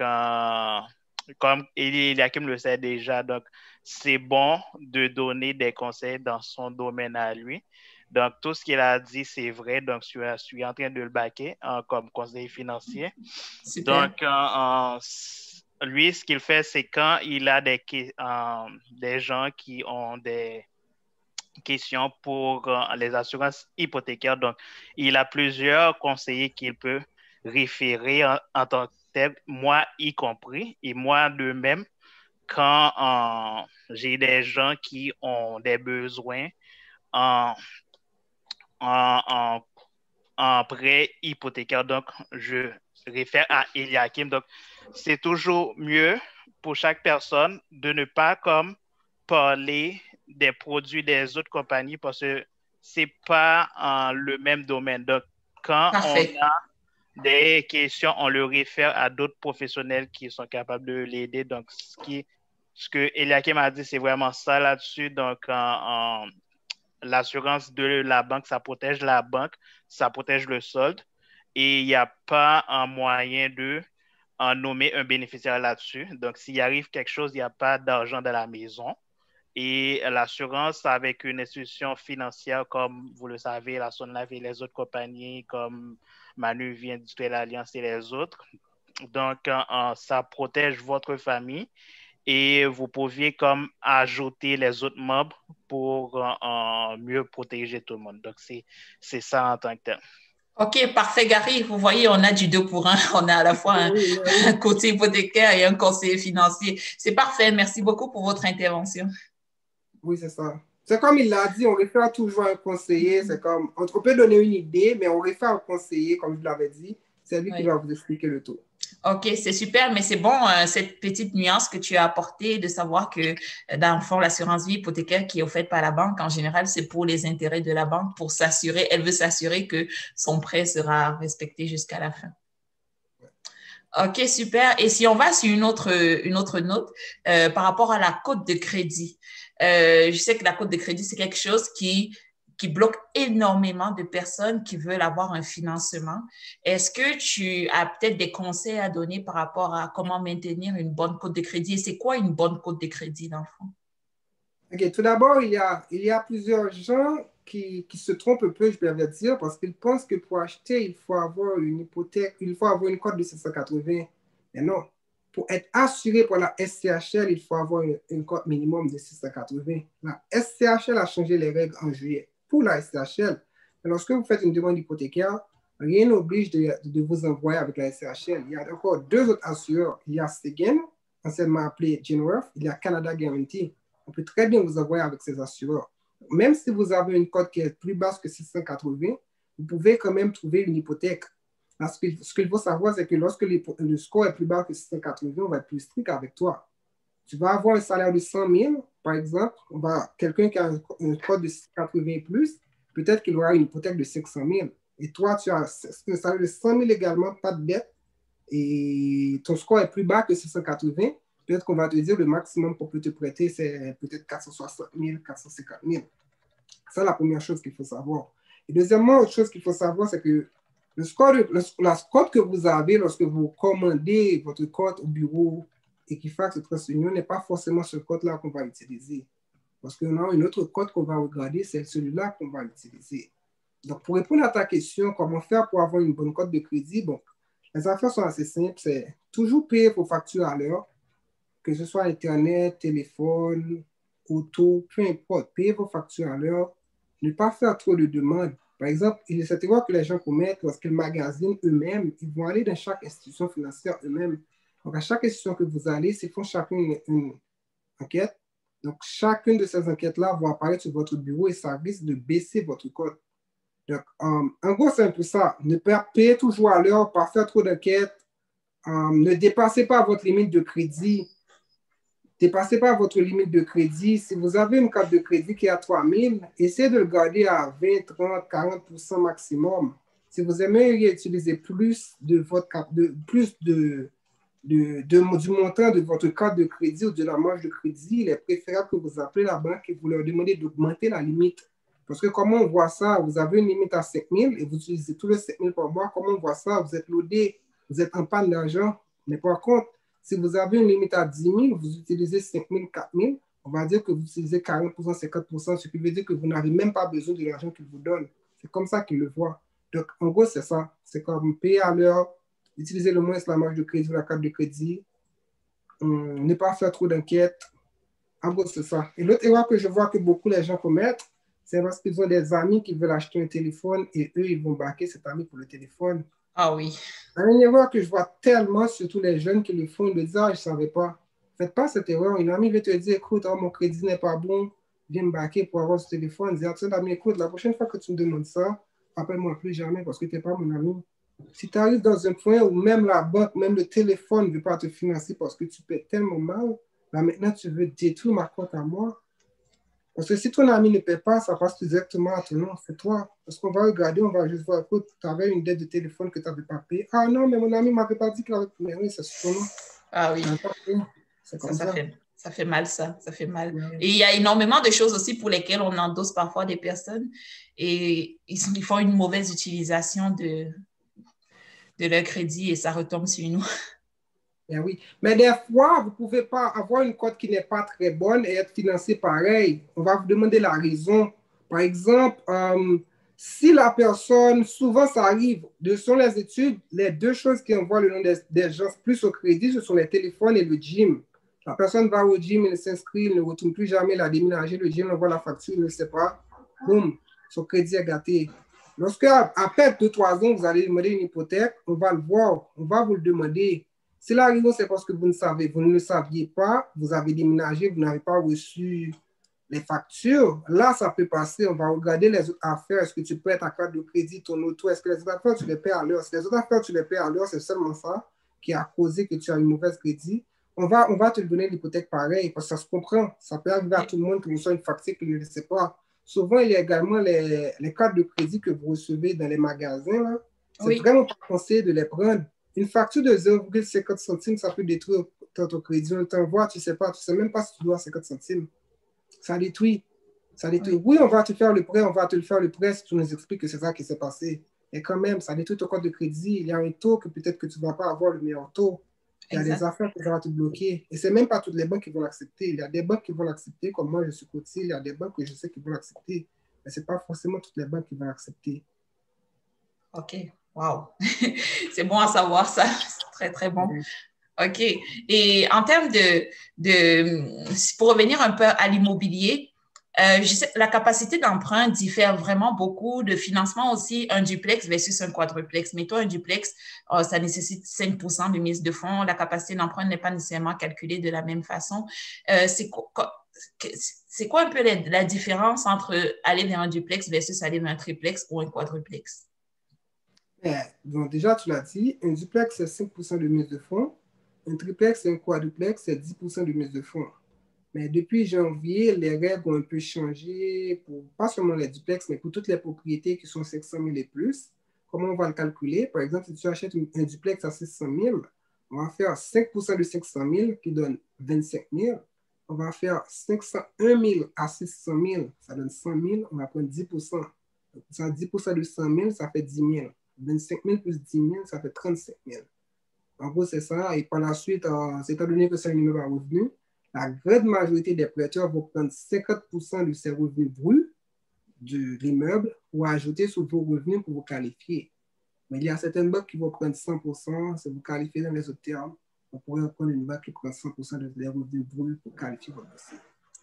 comme Hakim le sait déjà, donc, c'est bon de donner des conseils dans son domaine à lui. Donc, tout ce qu'il a dit, c'est vrai. Donc, je suis en train de le baquer comme conseiller financier. Super. Donc, lui, ce qu'il fait, c'est quand il a des gens qui ont des questions pour les assurances hypothécaires, donc il a plusieurs conseillers qu'il peut référer en tant que tel, moi y compris, et moi de même, quand j'ai des gens qui ont des besoins en, en, en en prêt hypothécaire. Donc, je réfère à Eliakim. Donc, c'est toujours mieux pour chaque personne de ne pas comme parler des produits des autres compagnies parce que c'est pas le même domaine. Donc, quand on Parfait. a des questions, on le réfère à d'autres professionnels qui sont capables de l'aider. Donc, ce que Eliakim a dit, c'est vraiment ça là-dessus. Donc, l'assurance de la banque, ça protège la banque, ça protège le solde et il n'y a pas un moyen de nommer un bénéficiaire là-dessus. Donc, s'il arrive quelque chose, il n'y a pas d'argent dans la maison. Et l'assurance avec une institution financière comme vous le savez, la Sonlave et les autres compagnies comme Manuvie Industrielle Alliance et les autres. Donc, ça protège votre famille et vous pouviez comme ajouter les autres membres pour mieux protéger tout le monde. Donc, c'est ça en tant que tel. OK, parfait, Gary. Vous voyez, on a du deux pour un. On a à la fois Oui, un oui. côté hypothécaire et un conseiller financier. C'est parfait. Merci beaucoup pour votre intervention. Oui, c'est ça. C'est comme il l'a dit, on réfère toujours à un conseiller. C'est comme, on peut donner une idée, mais on réfère au conseiller, comme je l'avais dit. C'est lui qui Oui. va vous expliquer le tout. OK, c'est super, mais c'est bon, cette petite nuance que tu as apportée de savoir que, dans le fond, l'assurance vie hypothécaire qui est offerte par la banque, en général, c'est pour les intérêts de la banque, pour s'assurer, elle veut s'assurer que son prêt sera respecté jusqu'à la fin. OK, super. Et si on va sur une autre note, par rapport à la cote de crédit, je sais que la cote de crédit, c'est quelque chose qui bloque énormément de personnes qui veulent avoir un financement. Est-ce que tu as peut-être des conseils à donner par rapport à comment maintenir une bonne cote de crédit? Et c'est quoi une bonne cote de crédit, dans le fond? OK, tout d'abord, il y a plusieurs gens qui se trompent un peu, je peux le dire, parce qu'ils pensent que pour acheter, il faut avoir une hypothèque, il faut avoir une cote de 780. Mais non. Pour être assuré pour la SCHL, il faut avoir une cote minimum de 680. La SCHL a changé les règles en juillet. Pour la SCHL, lorsque vous faites une demande hypothécaire, rien n'oblige de vous envoyer avec la SCHL. Il y a encore deux autres assureurs. Il y a Seguin, anciennement appelé Genworth, il y a Canada Guarantee. On peut très bien vous envoyer avec ces assureurs. Même si vous avez une cote qui est plus basse que 680, vous pouvez quand même trouver une hypothèque. Parce que ce qu'il faut savoir, c'est que lorsque le score est plus bas que 680, on va être plus strict avec toi. Tu vas avoir un salaire de 100 000, par exemple, quelqu'un qui a un code de 680 et plus, peut-être qu'il aura une hypothèque de 500 000. Et toi, tu as un salaire de 100 000 également, pas de dette, et ton score est plus bas que 680, peut-être qu'on va te dire le maximum qu'on peut te prêter, c'est peut-être 460 000, 450 000. C'est la première chose qu'il faut savoir. Et deuxièmement, autre chose qu'il faut savoir, c'est que la cote que vous avez lorsque vous commandez votre cote au bureau Equifax ou TransUnion n'est pas forcément ce code-là qu'on va utiliser. Parce qu'on a une autre code qu'on va regarder, c'est celui-là qu'on va utiliser. Donc, pour répondre à ta question, comment faire pour avoir une bonne cote de crédit, bon, les affaires sont assez simples. C'est toujours payer vos factures à l'heure, que ce soit Internet, téléphone, auto, peu importe. Payer vos factures à l'heure. Ne pas faire trop de demandes. Par exemple, il y a cette erreur que les gens commettent lorsqu'ils magasinent eux-mêmes. Ils vont aller dans chaque institution financière eux-mêmes. Donc, à chaque institution que vous allez, ils font chacun enquêtes. Donc, chacune de ces enquêtes-là va apparaître sur votre bureau et ça risque de baisser votre cote. Donc, en gros, c'est un peu ça. Ne payez toujours à l'heure, pas faire trop d'enquêtes. Ne dépassez pas votre limite de crédit. Dépassez pas votre limite de crédit. Si vous avez une carte de crédit qui est à 3 000, essayez de le garder à 20, 30, 40% maximum. Si vous aimez utiliser plus de votre carte, du montant de votre carte de crédit ou de la marge de crédit, il est préférable que vous appelez la banque et vous leur demandez d'augmenter la limite. Parce que comment on voit ça? Vous avez une limite à 5 000 et vous utilisez tous les 5 000 par mois. Comment on voit ça? Vous êtes loadé, vous êtes en panne d'argent. Mais par contre, si vous avez une limite à 10 000, vous utilisez 5 000, 4 000, on va dire que vous utilisez 40%, 50%, ce qui veut dire que vous n'avez même pas besoin de l'argent qu'ils vous donnent. C'est comme ça qu'ils le voient. Donc, en gros, c'est ça. C'est comme payer à l'heure, utiliser le moins la marge de crédit ou la carte de crédit, ne pas faire trop d'enquêtes. En gros, c'est ça. Et l'autre erreur que je vois que beaucoup les gens commettent, c'est parce qu'ils ont des amis qui veulent acheter un téléphone et eux, ils vont baquer cet ami pour le téléphone. Ah oui. Une erreur que je vois tellement, surtout les jeunes qui le font, ils me disent, ah, je ne savais pas. Faites pas cette erreur. Une amie veut te dire, écoute, oh, mon crédit n'est pas bon, viens me baquer pour avoir ce téléphone. Dis, tiens, ami, écoute, la prochaine fois que tu me demandes ça, appelle-moi plus jamais parce que tu n'es pas mon ami. Si tu arrives dans un point où même la banque, même le téléphone ne veut pas te financer parce que tu paies tellement mal, là maintenant tu veux détruire ma compte à moi. Parce que si ton ami ne paie pas, ça passe directement à ton nom, c'est toi. Parce qu'on va regarder, on va juste voir, écoute, tu avais une dette de téléphone que tu n'avais pas payée. Ah non, mais mon ami ne m'avait pas dit qu'il avait payé. Mais oui, c'est sur ton nom. Ah oui. C'est comme ça. Ça fait mal, ça fait mal. Ouais. Et il y a énormément de choses aussi pour lesquelles on endosse parfois des personnes et ils font une mauvaise utilisation de leur crédit et ça retombe sur nous. Ben oui, mais des fois, vous ne pouvez pas avoir une cote qui n'est pas très bonne et être financé pareil. On va vous demander la raison. Par exemple, si la personne, souvent ça arrive, selon les études, les deux choses qui envoient le nom des gens plus au crédit, ce sont les téléphones et le gym. La personne va au gym, elle s'inscrit, elle ne retourne plus jamais, elle a déménagé, le gym envoie la facture, il ne sait pas. Boum, son crédit est gâté. Lorsque, après 2-3 ans, vous allez demander une hypothèque, on va le voir, on va vous le demander. Si la raison, c'est parce que vous ne le saviez pas, vous avez déménagé, vous n'avez pas reçu les factures, là, ça peut passer. On va regarder les autres affaires. Est-ce que tu paies ta carte de crédit, ton auto? Est-ce que les autres affaires, tu les paies à l'heure? Si les autres affaires, tu les paies à l'heure, c'est seulement ça qui a causé que tu as une mauvaise crédit. On va te donner l'hypothèque pareil, parce que ça se comprend. Ça peut arriver à tout le monde que vous soyez une facture qu'il ne le sait pas. Souvent, il y a également les cartes de crédit que vous recevez dans les magasins. C'est vraiment pas conseillé de les prendre. Une facture de 0,50 centimes, ça peut détruire ton crédit. On t'envoie, tu ne sais même pas si tu dois 50 centimes. Ça détruit. Oui, on va te faire le prêt, si tu nous expliques que c'est ça qui s'est passé. Et quand même, ça détruit ton compte de crédit. Il y a un taux que peut-être que tu ne vas pas avoir le meilleur taux. Il y a des affaires que ça va te bloquer. Et ce n'est même pas toutes les banques qui vont l'accepter. Il y a des banques qui vont l'accepter, comme moi, je suis courtier. Il y a des banques que je sais qui vont l'accepter. Mais ce n'est pas forcément toutes les banques qui vont l'accepter. OK. Wow. C'est bon à savoir ça. C'est très, très bon. OK. Et en termes pour revenir un peu à l'immobilier, je sais, la capacité d'emprunt diffère vraiment beaucoup. De financement aussi, un duplex versus un quadruplex. Mettons un duplex, ça nécessite 5% de mise de fonds. La capacité d'emprunt n'est pas nécessairement calculée de la même façon. C'est quoi un peu la différence entre aller vers un duplex versus aller vers un triplex ou un quadruplex? Donc déjà, tu l'as dit, un duplex, c'est 5% de mise de fonds. Un triplex et un quadruplex, c'est 10% de mise de fonds. Mais depuis janvier, les règles ont un peu changé, pas seulement les duplex, mais pour toutes les propriétés qui sont 500 000 et plus. Comment on va le calculer? Par exemple, si tu achètes un duplex à 600 000, on va faire 5% de 500 000 qui donne 25 000. On va faire 501 000 à 600 000, ça donne 100 000. On va prendre 10%. Ça, 10% de 100 000, ça fait 10 000. 25 000 plus 10 000, ça fait 35 000. En gros, c'est ça. Et par la suite, étant donné que c'est un immeuble à revenu, la grande majorité des prêteurs vont prendre 50% de ces revenus bruts de l'immeuble pour ajouter sur vos revenus pour vous qualifier. Mais il y a certaines banques qui vont prendre 100%, si vous qualifiez dans les autres termes. On pourrait prendre une banque qui prend 100% des revenus bruts pour qualifier votre dossier.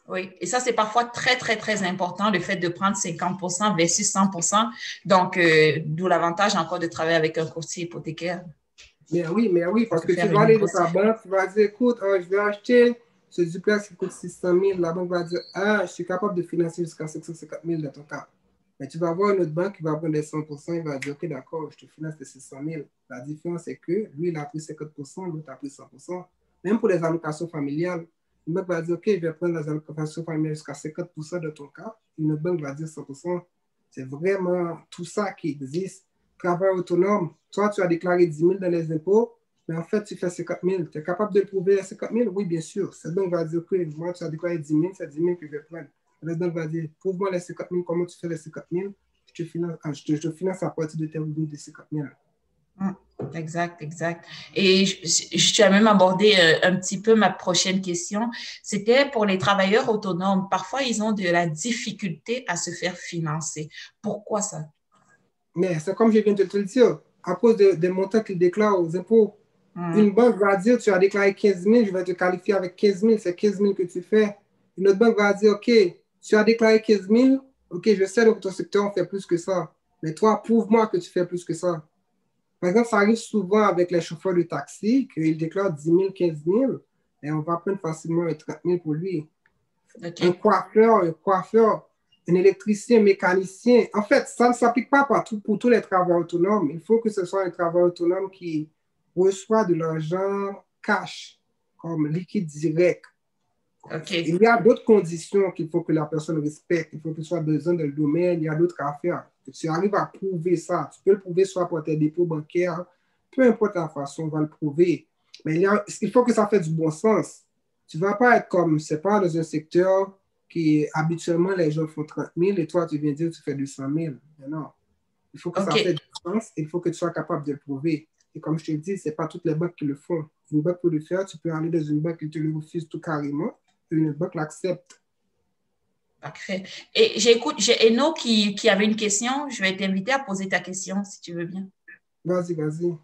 Oui, et ça, c'est parfois très, très, très important, le fait de prendre 50% versus 100%. Donc, d'où l'avantage encore de travailler avec un courtier hypothécaire. Mais oui, parce que tu vas aller dans ta banque, tu vas dire, écoute, je vais acheter ce duplex qui coûte 600 000, la banque va dire, ah, je suis capable de financer jusqu'à 750 000 dans ton cas. Mais tu vas avoir une autre banque qui va prendre les 100%, il va dire, OK, d'accord, je te finance les 600 000. La différence, c'est que lui, il a pris 50%, l'autre a pris 100%. Même pour les allocations familiales, une banque va dire, OK, je vais prendre les allocations familiales jusqu'à 50% de ton cas. Une autre banque va dire 100%. C'est vraiment tout ça qui existe. Travail autonome, toi, tu as déclaré 10 000 dans les impôts, mais en fait, tu fais 50 000. Tu es capable de le prouver à 50 000? Oui, bien sûr. Cette banque va dire, OK, moi, tu as déclaré 10 000, c'est 10 000 que je vais prendre. La banque va dire, prouve-moi les 50 000, comment tu fais les 50 000? Je te finance à partir de tes revenus de 50 000. Exact, exact. Et tu as même abordé un petit peu ma prochaine question. C'était pour les travailleurs autonomes. Parfois, ils ont de la difficulté à se faire financer. Pourquoi ça? Mais c'est comme je viens de te le dire, à cause des montants qu'ils déclarent aux impôts. Une banque va dire, tu as déclaré 15 000, je vais te qualifier avec 15 000, c'est 15 000 que tu fais. Une autre banque va dire, OK, tu as déclaré 15 000, OK, je sais que ton secteur, on fait plus que ça. Mais toi, prouve-moi que tu fais plus que ça. Par exemple, ça arrive souvent avec les chauffeurs de taxi, qu'ils déclarent 10 000, 15 000, et on va prendre facilement 30 000 pour lui. Okay. Un coiffeur, un électricien, un mécanicien. En fait, ça ne s'applique pas partout pour tous les travailleurs autonomes. Il faut que ce soit un travailleur autonome qui reçoit de l'argent cash, comme liquide direct. Okay. Il y a d'autres conditions qu'il faut que la personne respecte. Il faut que ce soit besoin dans le domaine. Il y a d'autres affaires. Si tu arrives à prouver ça, tu peux le prouver soit pour tes dépôts bancaires, peu importe la façon, on va le prouver. Mais il faut que ça fasse du bon sens. Tu ne vas pas être comme, c'est pas dans un secteur qui, habituellement, les gens font 30 000 et toi, tu viens dire que tu fais 200 000. Mais non. Il faut que ça fasse du sens. Il faut que tu sois capable de le prouver. Et comme je te dis, ce n'est pas toutes les banques qui le font. Une banque peut le faire, tu peux aller dans une banque qui te le refuse tout carrément. Une banque l'accepte. Parfait. Et j'ai Eno qui avait une question. Je vais t'inviter à poser ta question si tu veux bien. Vas-y, vas-y.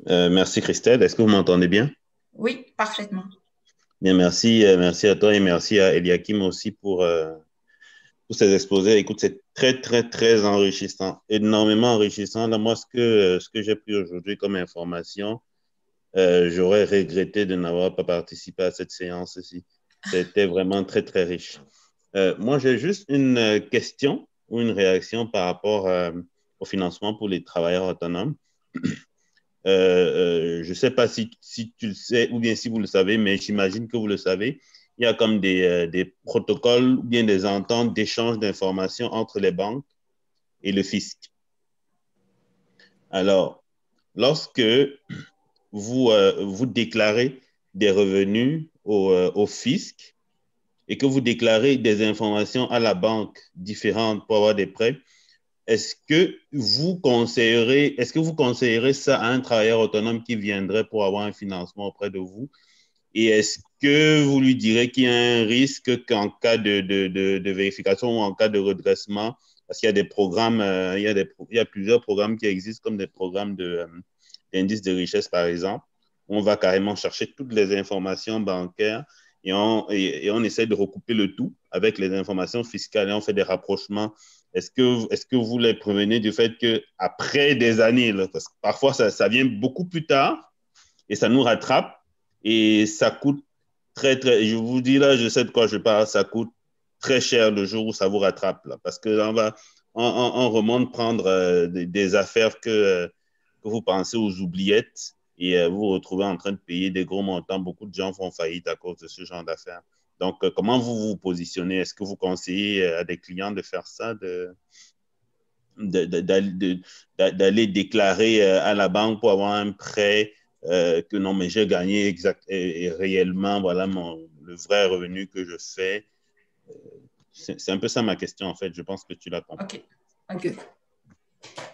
Merci Christelle. Est-ce que vous m'entendez bien? Oui, parfaitement. Bien, merci à toi et merci à Eliakim aussi pour ces exposés. Écoute, c'est très, très, très enrichissant, énormément enrichissant. Là, moi, ce que j'ai pris aujourd'hui comme information, j'aurais regretté de n'avoir pas participé à cette séance-ci. C'était vraiment très, très riche. Moi, j'ai juste une question ou une réaction par rapport au financement pour les travailleurs autonomes. Je ne sais pas si tu le sais ou bien si vous le savez, mais j'imagine que vous le savez. Il y a comme des protocoles ou bien des ententes d'échange d'informations entre les banques et le fisc. Alors, lorsque vous déclarez des revenus au fisc et que vous déclarez des informations à la banque différentes pour avoir des prêts, est-ce que vous conseillerez ça à un travailleur autonome qui viendrait pour avoir un financement auprès de vous? Et est-ce que vous lui direz qu'il y a un risque qu'en cas de vérification ou en cas de redressement, parce qu'il y a des programmes, il y a plusieurs programmes qui existent comme des programmes d'indice de richesse, par exemple, où on va carrément chercher toutes les informations bancaires et on essaie de recouper le tout avec les informations fiscales et on fait des rapprochements. Est-ce que vous les prévenez du fait qu'après des années, là, parce que parfois ça vient beaucoup plus tard et ça nous rattrape et ça coûte très, très, je vous dis là, je sais de quoi je parle, ça coûte très cher le jour où ça vous rattrape, là, parce que on remonte prendre des affaires que vous pensez aux oubliettes et vous vous retrouvez en train de payer des gros montants. Beaucoup de gens font faillite à cause de ce genre d'affaires. Donc, comment vous vous positionnez? Est-ce que vous conseillez à des clients de faire ça, d'aller déclarer à la banque pour avoir un prêt que non, mais j'ai gagné et réellement, voilà le vrai revenu que je fais? C'est un peu ça ma question, en fait. Je pense que tu l'as compris. OK.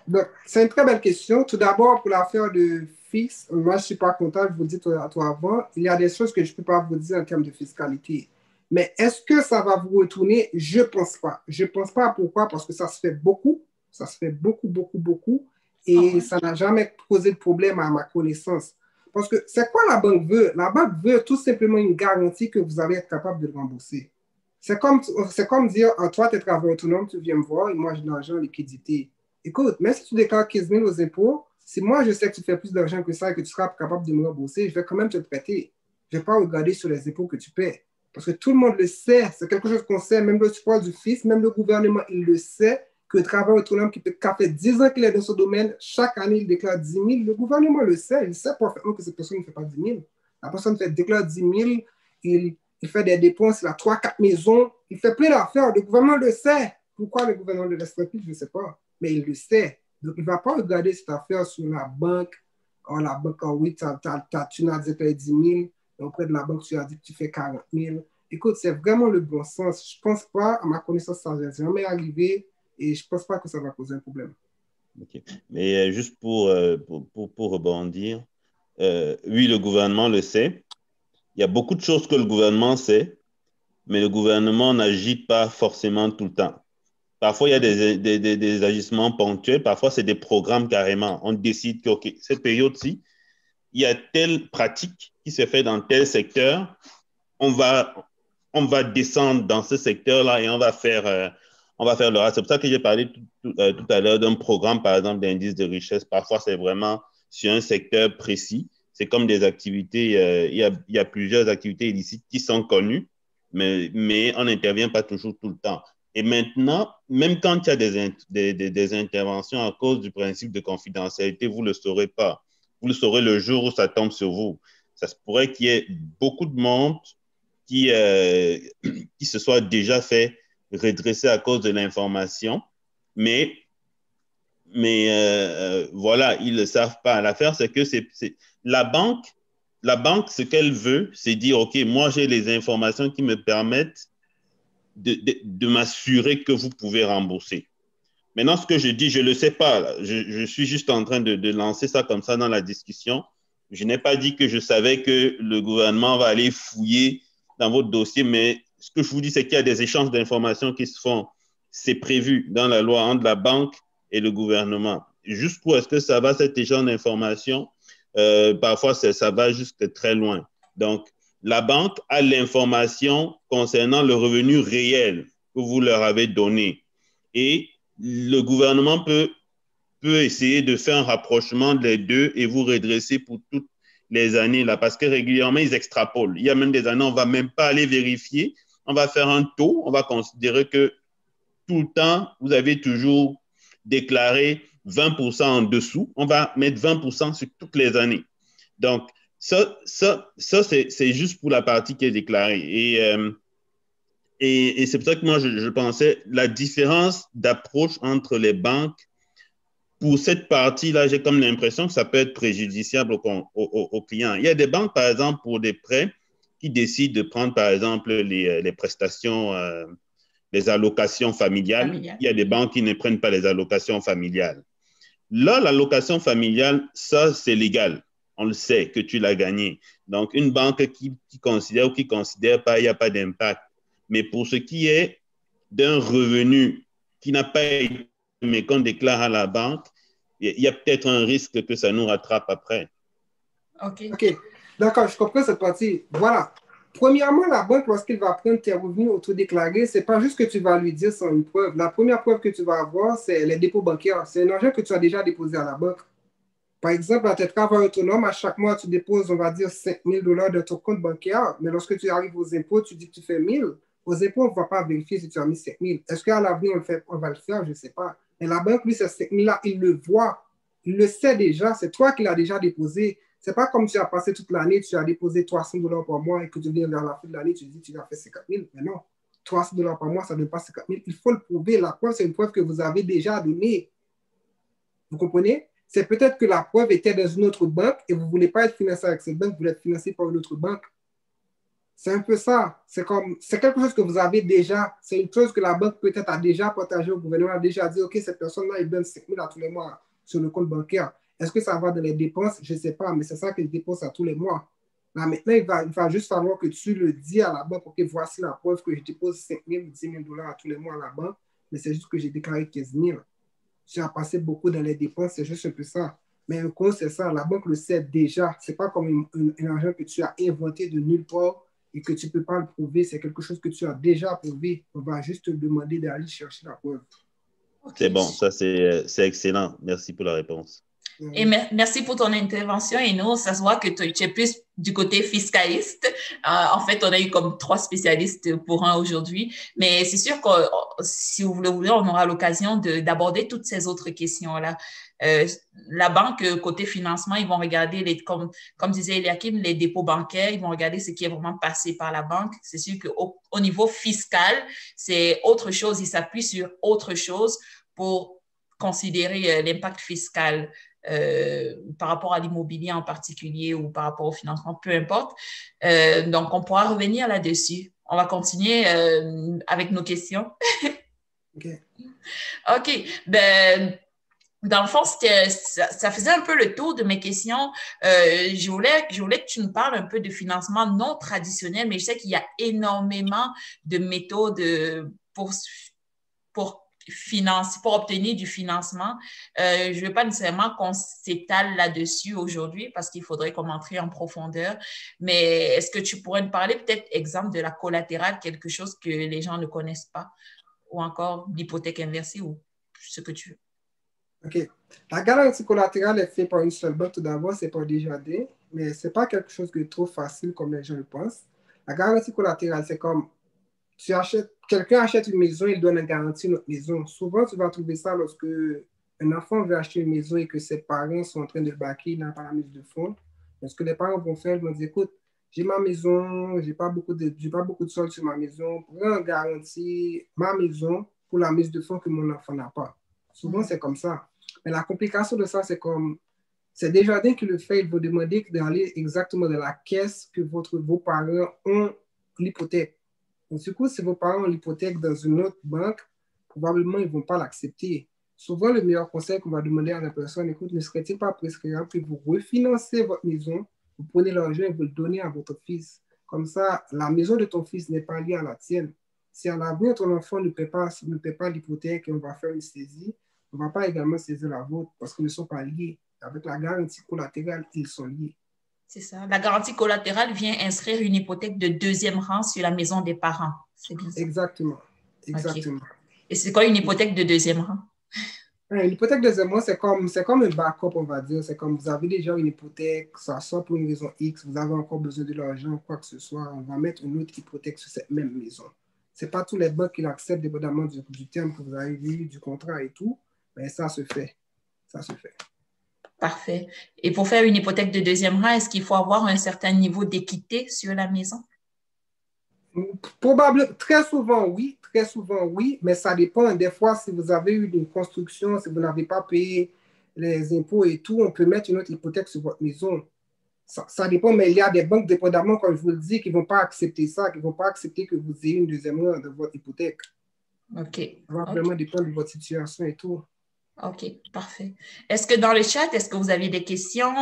Donc, c'est une très belle question. Tout d'abord, pour l'affaire de fixe, moi, je ne suis pas content, je vous le dis à toi avant, il y a des choses que je ne peux pas vous dire en termes de fiscalité. Mais est-ce que ça va vous retourner? Je ne pense pas. Je ne pense pas. Pourquoi? Parce que ça se fait beaucoup. Ça se fait beaucoup, beaucoup, beaucoup. Et ça n'a jamais posé de problème à ma connaissance. Parce que c'est quoi la banque veut? La banque veut tout simplement une garantie que vous allez être capable de le rembourser. C'est comme dire, toi, tu es travailleur autonome, tu viens me voir et moi, j'ai de l'argent en liquidité. Écoute, même si tu déclares 15 000 aux impôts, si moi, je sais que tu fais plus d'argent que ça et que tu seras capable de me rembourser, je vais quand même te prêter. Je ne vais pas regarder sur les impôts que tu paies. Parce que tout le monde le sait. C'est quelque chose qu'on sait. Même le support du fisc, même le gouvernement, il le sait que le travail autonome qui fait 10 ans qu'il est dans ce domaine, chaque année, il déclare 10 000. Le gouvernement le sait. Il sait parfaitement que cette personne ne fait pas 10 000. La personne déclare 10 000, il fait des dépenses, il a 3-4 maisons, il fait plein d'affaires. Le gouvernement le sait. Pourquoi le gouvernement le laisse tranquille, je ne sais pas. Mais il le sait. Donc, il ne va pas regarder cette affaire sur la banque. Oh, la banque, oh, oui, tu n'as dit que tu as 10 000. Et auprès de la banque, tu as dit que tu fais 40 000. Écoute, c'est vraiment le bon sens. Je ne pense pas, à ma connaissance, ça n'est jamais arrivé et je ne pense pas que ça va causer un problème. Okay. Mais juste pour rebondir, oui, le gouvernement le sait. Il y a beaucoup de choses que le gouvernement sait, mais le gouvernement n'agit pas forcément tout le temps. Parfois, il y a des agissements ponctuels. Parfois, c'est des programmes carrément. On décide que, OK, cette période-ci, il y a telle pratique qui se fait dans tel secteur. On va descendre dans ce secteur-là et on va faire le reste. C'est pour ça que j'ai parlé tout à l'heure d'un programme, par exemple, d'indice de richesse. Parfois, c'est vraiment sur un secteur précis. C'est comme des activités, il y a plusieurs activités illicites qui sont connues, mais on n'intervient pas toujours tout le temps. Et maintenant, même quand il y a des interventions à cause du principe de confidentialité, vous ne le saurez pas. Vous le saurez le jour où ça tombe sur vous. Ça se pourrait qu'il y ait beaucoup de monde qui se soit déjà fait redresser à cause de l'information, mais voilà, ils ne le savent pas. L'affaire, c'est que la banque, ce qu'elle veut, c'est dire, OK, moi, j'ai les informations qui me permettent de m'assurer que vous pouvez rembourser. Maintenant, ce que je dis, je ne le sais pas. Je suis juste en train de lancer ça comme ça dans la discussion. Je n'ai pas dit que je savais que le gouvernement va aller fouiller dans votre dossier, mais ce que je vous dis, c'est qu'il y a des échanges d'informations qui se font. C'est prévu dans la loi entre la banque et le gouvernement. Jusqu'où est-ce que ça va, cet échange d'informations? Parfois, ça va jusque très loin. Donc, la banque a l'information concernant le revenu réel que vous leur avez donné. Et le gouvernement peut essayer de faire un rapprochement des deux et vous redresser pour toutes les années là, parce que régulièrement, ils extrapolent. Il y a même des années, on ne va même pas aller vérifier. On va faire un taux. On va considérer que tout le temps, vous avez toujours déclaré 20% en dessous. On va mettre 20% sur toutes les années. Donc, ça c'est juste pour la partie qui est déclarée. Et c'est pour ça que moi, je pensais la différence d'approche entre les banques. Pour cette partie-là, j'ai comme l'impression que ça peut être préjudiciable aux clients. Il y a des banques, par exemple, pour des prêts, qui décident de prendre, par exemple, les prestations, les allocations familiales. Il y a des banques qui ne prennent pas les allocations familiales. Là, l'allocation familiale, ça, c'est légal. On le sait que tu l'as gagné. Donc, une banque qui considère ou qui ne considère pas, il n'y a pas d'impact. Mais pour ce qui est d'un revenu qui n'a pas été, mais qu'on déclare à la banque, il y a peut-être un risque que ça nous rattrape après. OK. D'accord, je comprends cette partie. Voilà. Premièrement, la banque, lorsqu'il va prendre tes revenus autodéclarés, ce n'est pas juste que tu vas lui dire sans une preuve. La première preuve que tu vas avoir, c'est les dépôts bancaires. C'est un argent que tu as déjà déposé à la banque. Par exemple, à tes travailleurs autonomes, à chaque mois, tu déposes, on va dire, 5 000 $ de ton compte bancaire. Mais lorsque tu arrives aux impôts, tu dis que tu fais 1 000. Aux impôts, on ne va pas vérifier si tu as mis 5 000. Est-ce qu'à l'avenir, on va le faire? Je ne sais pas. Mais la banque, lui, ces 5 000-là, il le voit. Il le sait déjà. C'est toi qui l'as déjà déposé. Ce n'est pas comme tu as passé toute l'année, tu as déposé 300 $ par mois et que tu viens vers la fin de l'année, tu dis que tu as fait 50 000. Mais non, 300 $ par mois, ça ne donne pas 50 000. Il faut le prouver. La preuve, c'est une preuve que vous avez déjà donnée. Vous comprenez? C'est peut-être que la preuve était dans une autre banque et vous ne voulez pas être financé avec cette banque, vous voulez être financé par une autre banque. C'est un peu ça. C'est quelque chose que vous avez déjà. C'est une chose que la banque peut-être a déjà partagé au gouvernement, a déjà dit, OK, cette personne-là, il donne 5 000 à tous les mois sur le compte bancaire. Est-ce que ça va dans les dépenses? Je ne sais pas, mais c'est ça qu'il dépense à tous les mois. Là, maintenant, il va juste falloir que tu le dis à la banque, OK, voici la preuve que je dépose 5 000 ou 10 000 $ à tous les mois à la banque, mais c'est juste que j'ai déclaré 15 000. Tu as passé beaucoup dans les dépenses, c'est juste un peu ça. Mais un coup, c'est ça, la banque le sait déjà. Ce n'est pas comme un argent que tu as inventé de nulle part et que tu ne peux pas le prouver. C'est quelque chose que tu as déjà prouvé. On va juste te demander d'aller chercher la preuve. Okay. C'est bon, ça c'est excellent. Merci pour la réponse. Et merci pour ton intervention, Eno. Ça se voit que tu es plus du côté fiscaliste. En fait, on a eu comme 3 spécialistes pour un aujourd'hui. Mais c'est sûr que si vous le voulez, on aura l'occasion d'aborder toutes ces autres questions-là. La banque, côté financement, ils vont regarder, comme disait Eliakim, les dépôts bancaires. Ils vont regarder ce qui est vraiment passé par la banque. C'est sûr qu'au niveau fiscal, c'est autre chose. Ils s'appuient sur autre chose pour considérer l'impact fiscal. Par rapport à l'immobilier en particulier ou par rapport au financement, peu importe. Donc, on pourra revenir là-dessus. On va continuer avec nos questions. OK. OK. Ben, dans le fond, ça faisait un peu le tour de mes questions. Je voulais que tu nous parles un peu de financement non traditionnel, mais je sais qu'il y a énormément de méthodes pour obtenir du financement. Je ne veux pas nécessairement qu'on s'étale là-dessus aujourd'hui parce qu'il faudrait qu'on entre en profondeur. Mais est-ce que tu pourrais nous parler peut-être, exemple, de la collatérale, quelque chose que les gens ne connaissent pas, ou encore l'hypothèque inversée ou ce que tu veux? OK. La garantie collatérale est faite par une seule banque tout d'abord, c'est par Desjardins, mais ce n'est pas quelque chose de trop facile comme les gens le pensent. La garantie collatérale, c'est comme quelqu'un achète une maison, il donne une garantie à notre maison. Souvent, tu vas trouver ça lorsque un enfant veut acheter une maison et que ses parents sont en train de le baquer, il n'a pas la mise de fonds. Ce que les parents vont faire, ils vont dire, écoute, j'ai ma maison, j'ai pas beaucoup de solde sur ma maison, prends en garantie ma maison pour la mise de fonds que mon enfant n'a pas. Souvent, c'est comme ça. Mais la complication de ça, c'est Desjardins qui le fait, il va demander d'aller exactement dans la caisse que vos parents ont l'hypothèque. Donc, du coup, si vos parents ont l'hypothèque dans une autre banque, probablement, ils ne vont pas l'accepter. Souvent, le meilleur conseil qu'on va demander à la personne, écoute, ne serait-il pas prescriptible que vous refinancez votre maison, vous prenez l'argent et vous le donnez à votre fils. Comme ça, la maison de ton fils n'est pas liée à la tienne. Si à l'avenir, ton enfant ne paie pas l'hypothèque et on va faire une saisie, on ne va pas également saisir la vôtre parce qu'ils ne sont pas liés. Avec la garantie collatérale, ils sont liés. C'est ça. La garantie collatérale vient inscrire une hypothèque de 2e rang sur la maison des parents. C'est bien ça? Exactement. Okay. Et c'est quoi une hypothèque de 2e rang? Une hypothèque de 2e rang, c'est comme un backup, on va dire. C'est comme vous avez déjà une hypothèque, ça sort pour une raison X, vous avez encore besoin de l'argent, quoi que ce soit, on va mettre une autre hypothèque sur cette même maison. Ce n'est pas tous les banques qui l'acceptent, dépendamment du terme que vous avez vu, du contrat et tout, mais ça se fait. Ça se fait. Parfait. Et pour faire une hypothèque de 2e rang, est-ce qu'il faut avoir un certain niveau d'équité sur la maison? Probablement, très souvent oui, mais ça dépend. Des fois, si vous avez eu une construction, si vous n'avez pas payé les impôts et tout, on peut mettre une autre hypothèque sur votre maison. Ça dépend, mais il y a des banques, dépendamment, comme je vous le dis, qui ne vont pas accepter ça, qui ne vont pas accepter que vous ayez une 2e rang de votre hypothèque. OK. Ça va vraiment dépendre de votre situation et tout. OK, parfait. Est-ce que dans le chat, est-ce que vous avez des questions?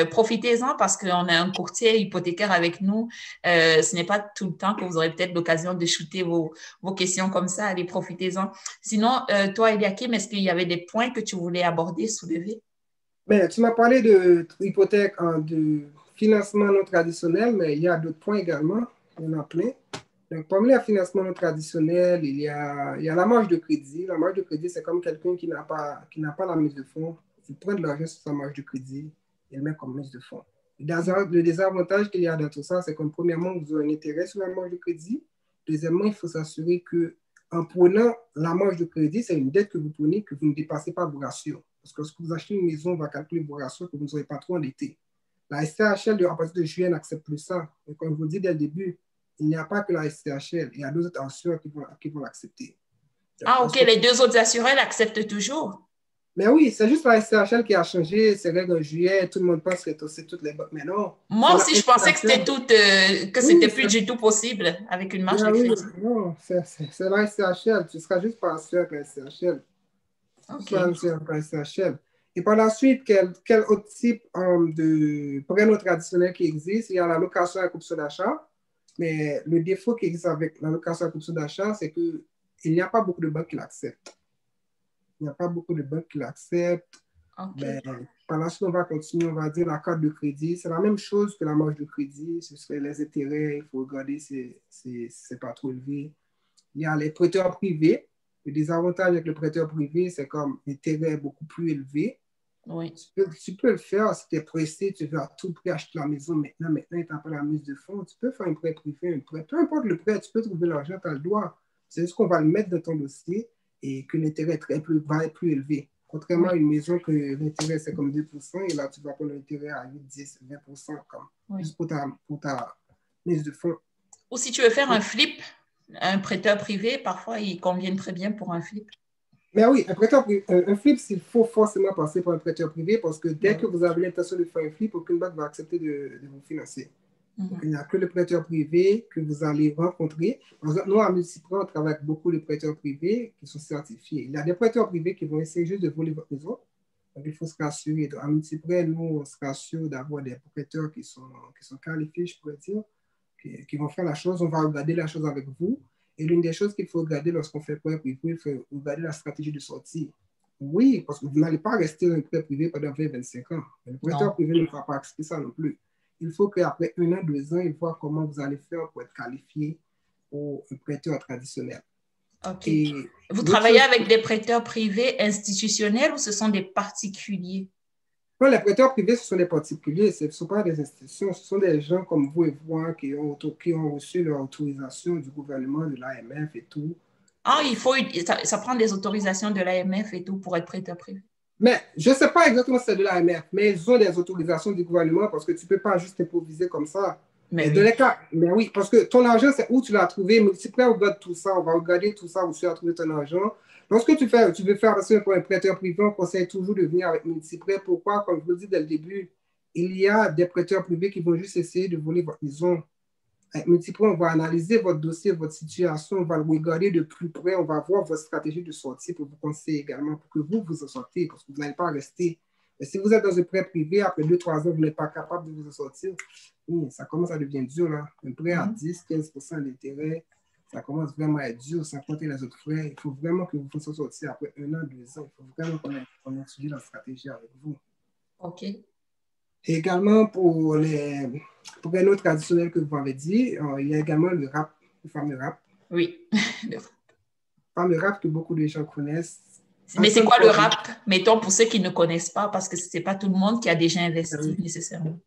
Profitez-en parce qu'on a un courtier hypothécaire avec nous. Ce n'est pas tout le temps que vous aurez peut-être l'occasion de shooter vos questions comme ça. Allez, profitez-en. Sinon, toi, Eliakim, est-ce qu'il y avait des points que tu voulais aborder, soulever? Ben, tu m'as parlé de hypothèque, de financement non traditionnel, mais il y a d'autres points également. Il y en a plein. Donc, parmi les financements non traditionnels, il y a la marge de crédit. La marge de crédit, c'est comme quelqu'un qui n'a pas la mise de fonds. Il prend de l'argent sur sa marge de crédit et le met comme mise de fonds. Le désavantage qu'il y a dans tout ça, c'est que premièrement, vous avez un intérêt sur la marge de crédit. Deuxièmement, il faut s'assurer qu'en prenant la marge de crédit, c'est une dette que vous prenez, que vous ne dépassez pas vos ratios. Parce que lorsque vous achetez une maison, on va calculer vos ratios que vous ne serez pas trop endetté. La SCHL, à partir de juillet, n'accepte plus ça. Et comme je vous dis dès le début, il n'y a pas que la SCHL, il y a 2 autres assureurs qui vont l'accepter. Ah, OK, les 2 autres assureurs l'acceptent toujours? Mais oui, c'est juste la SCHL qui a changé ses règles en juillet, tout le monde pense que c'est toutes les banques, mais non. Moi aussi, je pensais que c'était plus du tout possible avec une marge de crédit. Non, c'est la SCHL, tu ne seras juste pas assuré avec la SCHL. OK. La SCHL. Et par la suite, quel autre type de prêt non traditionnel qui existe? Il y a la location à option d'achat. Mais le défaut qui existe avec la location à option d'achat, c'est qu'il n'y a pas beaucoup de banques qui l'acceptent. Il n'y a pas beaucoup de banques qui l'acceptent. Okay. Mais par la suite, on va continuer, on va dire la carte de crédit. C'est la même chose que la marge de crédit. Ce serait les intérêts, il faut regarder si c'est pas trop élevé. Il y a les prêteurs privés. Le désavantage avec le prêteur privé, c'est comme l'intérêt est beaucoup plus élevé. Oui. Tu peux le faire si tu es pressé, tu veux à tout prix acheter la maison maintenant, il t'as pas la mise de fonds, tu peux faire un prêt privé, un prêt. Peu importe le prêt, tu peux trouver l'argent, tu as le droit. C'est juste qu'on va le mettre dans ton dossier et que l'intérêt va être plus élevé. Contrairement à une maison que l'intérêt c'est comme 2%, et là tu vas prendre l'intérêt à 8, 10, 20% comme juste pour ta mise de fonds. Ou si tu veux faire un flip, un prêteur privé, parfois ils conviennent très bien pour un flip. Mais oui, un flip, il faut forcément passer par un prêteur privé parce que dès que vous avez l'intention de faire un flip, aucune banque va accepter de vous financer. Donc, il n'y a que le prêteur privé que vous allez rencontrer. Par exemple, nous, à Multiprêt, on travaille avec beaucoup de prêteurs privés qui sont certifiés. Il y a des prêteurs privés qui vont essayer juste de voler votre maison. Donc, il faut se rassurer. Donc, à Multiprêt, nous, on se rassure d'avoir des prêteurs qui sont qualifiés, je pourrais dire, qui vont faire la chose. On va regarder la chose avec vous. Et l'une des choses qu'il faut regarder lorsqu'on fait prêt privé, il faut regarder la stratégie de sortie. Oui, parce que vous n'allez pas rester un prêt privé pendant 20-25 ans. Mais le prêteur privé ne fera pas accepter ça non plus. Il faut qu'après 1 an, 2 ans, il voit comment vous allez faire pour être qualifié pour un prêteur traditionnel. OK. Et vous travaillez avec des prêteurs privés institutionnels ou ce sont des particuliers? Non, les prêteurs privés, ce sont des particuliers, ce ne sont pas des institutions, ce sont des gens comme vous et moi qui ont reçu leur autorisation du gouvernement, de l'AMF et tout. Ah, ça prend des autorisations de l'AMF et tout pour être prêteur privé. Mais je ne sais pas exactement si c'est de l'AMF, mais ils ont des autorisations du gouvernement parce que tu ne peux pas juste improviser comme ça. Mais oui, parce que ton argent, c'est où tu l'as trouvé. Multiprêt, on regarde tout ça, on va regarder tout ça, où tu as trouvé ton argent. Lorsque tu veux faire passer pour un prêteur privé, on conseille toujours de venir avec Multiprêt. Pourquoi? Comme je vous le dis dès le début, il y a des prêteurs privés qui vont juste essayer de voler votre maison. Avec Multiprêt, on va analyser votre dossier, votre situation, on va le regarder de plus près, on va voir votre stratégie de sortie pour vous conseiller également, pour que vous en sortez, parce que vous n'allez pas rester. Mais si vous êtes dans un prêt privé, après 2-3 ans, vous n'êtes pas capable de vous en sortir, ça commence à devenir dur, là. Un prêt à 10-15% d'intérêt, ça commence vraiment à être dur, sans compter les autres frais. Il faut vraiment que vous vous en sortiez après 1 an, 2 ans. Il faut vraiment qu'on étudie la stratégie avec vous. OK. Et également, pour les noms traditionnels que vous m'avez dit, il y a également le rap, le fameux rap. Oui. Le fameux rap que beaucoup de gens connaissent. Mais c'est quoi le rap? Mettons pour ceux qui ne connaissent pas, parce que ce n'est pas tout le monde qui a déjà investi nécessairement.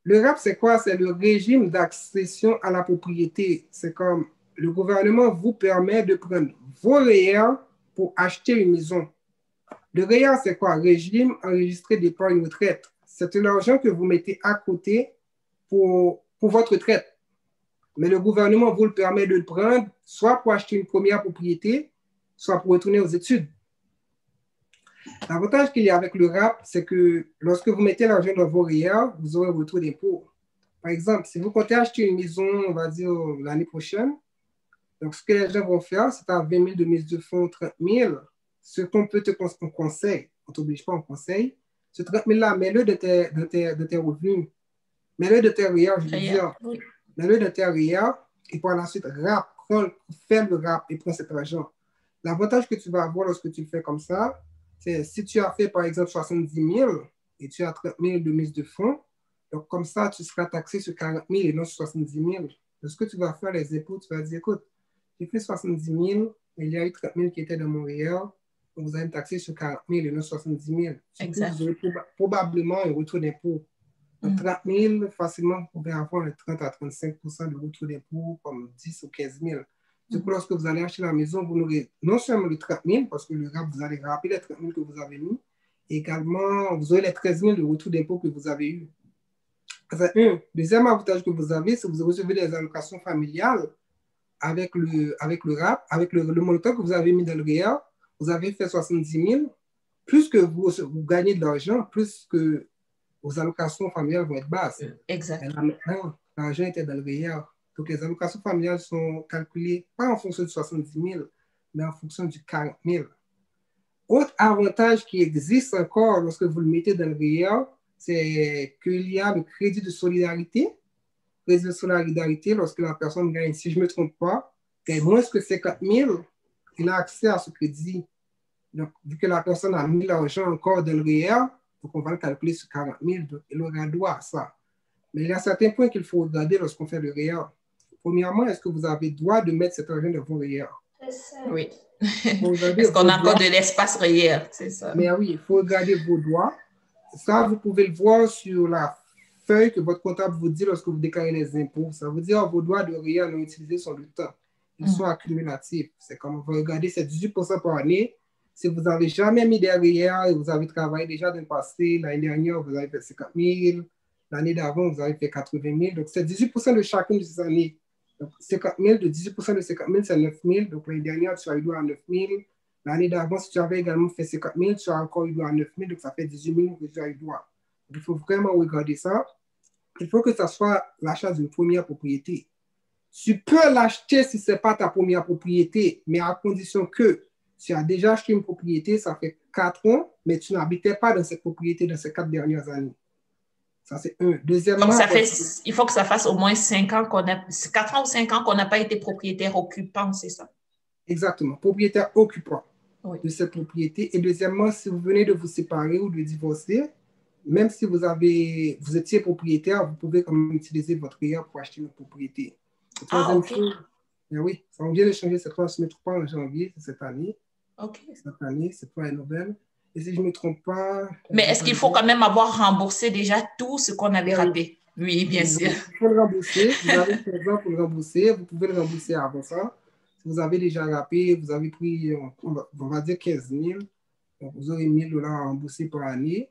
Le rap, c'est quoi? C'est le régime d'accession à la propriété. C'est comme le gouvernement vous permet de prendre vos REER pour acheter une maison. Le REER, c'est quoi? Régime enregistré d'épargne retraite. C'est l'argent que vous mettez à côté pour votre retraite. Mais le gouvernement vous le permet de le prendre soit pour acheter une première propriété, soit pour retourner aux études. L'avantage qu'il y a avec le RAP, c'est que lorsque vous mettez l'argent dans vos REER, vous aurez un retour d'impôt. Par exemple, si vous comptez acheter une maison, on va dire l'année prochaine, donc ce que les gens vont faire, c'est à 20 000 de mise de fonds, 30 000, ce qu'on peut te conseiller, on ne t'oblige pas, on conseille, ce 30 000-là, mets-le de tes revenus, mets-le de tes REER, je veux dire, mets-le de tes REER, et par la suite, fais le RAP et prends cet argent. L'avantage que tu vas avoir lorsque tu le fais comme ça, c'est si tu as fait par exemple 70 000 et tu as 30 000 de mise de fonds, donc comme ça, tu seras taxé sur 40 000 et non sur 70 000. Lorsque tu vas faire les impôts, tu vas dire, écoute, j'ai fait 70 000, mais il y a eu 30 000 qui étaient dans mon REER, donc vous allez me taxer sur 40 000 et non 70 000. Exact. Vous aurez probablement un retour d'impôt. Donc 30 000, facilement, vous pouvez avoir un 30 à 35 % de retour d'impôt, comme 10 ou 15 000. Du coup, lorsque vous allez acheter la maison, vous n'aurez non seulement les 30 000, parce que le RAP, vous allez rappeler les 30 000 que vous avez mis, et également, vous aurez les 13 000 de retour d'impôt que vous avez eu. C'est deuxième avantage que vous avez, c'est que vous recevez des allocations familiales avec le RAP, avec le montant que vous avez mis dans le REER, vous avez fait 70 000, plus que vous gagnez de l'argent, plus que vos allocations familiales vont être basses. Exact. Et là, maintenant, l'argent était dans le REER. Donc, les allocations familiales sont calculées pas en fonction de 70 000, mais en fonction du 40 000. Autre avantage qui existe encore lorsque vous le mettez dans le REER, c'est qu'il y a le crédit de solidarité. Le crédit de solidarité, lorsque la personne gagne, si je ne me trompe pas, gagne moins que 50 000, il a accès à ce crédit. Donc, vu que la personne a mis l'argent encore dans le REER, donc on va le calculer sur 40 000, donc il aura droit à ça. Mais il y a certains points qu'il faut regarder lorsqu'on fait le REER. Premièrement, est-ce que vous avez droit de mettre cet argent dans vos REER? Oui. Est-ce qu'on a encore de l'espace REER? C'est ça. Mais oui, il faut regarder vos droits. Ça, vous pouvez le voir sur la feuille que votre comptable vous dit lorsque vous déclarez les impôts. Ça veut dire que vos droits de REER non utilisés sont le temps. Ils sont accumulatifs. C'est comme vous regardez, c'est 18% par année. Si vous n'avez jamais mis des REER et vous avez travaillé déjà dans le passé, l'année dernière, vous avez fait 50 000. L'année d'avant, vous avez fait 80 000. Donc, c'est 18% de chacune de ces années. Donc, 50 000, de 18% de 50 000, c'est 9 000. Donc, l'année dernière, tu as eu droit à 9 000. L'année d'avant, si tu avais également fait 50 000, tu as encore eu droit à 9 000. Donc, ça fait 18 000 que tu as eu droit. Donc, il faut vraiment regarder ça. Il faut que ça soit l'achat d'une première propriété. Tu peux l'acheter si ce n'est pas ta première propriété, mais à condition que tu as déjà acheté une propriété, ça fait 4 ans, mais tu n'habitais pas dans cette propriété dans ces 4 dernières années. Ça, c'est un. Deuxièmement, donc, il faut que ça fasse au moins 4 ans ou 5 ans qu'on n'a pas été propriétaire occupant, c'est ça? Exactement, propriétaire occupant de cette propriété. Et deuxièmement, si vous venez de vous séparer ou de divorcer, même si vous étiez propriétaire, vous pouvez quand même utiliser votre REER pour acheter une propriété. Troisième chose, oui, on vient de changer cette loi, je ne me trompe pas, en janvier cette année. Cette année, c'est pas une nouvelle. Et si je ne me trompe pas... Mais est-ce qu'il faut quand même avoir remboursé déjà tout ce qu'on avait râpé? Oui, bien sûr. Il faut le rembourser. Vous avez 15 ans pour le rembourser. Vous pouvez le rembourser avant ça. Si vous avez déjà râpé, vous avez pris, on va dire 15 000. Donc, vous aurez 1 000 $ à rembourser par année.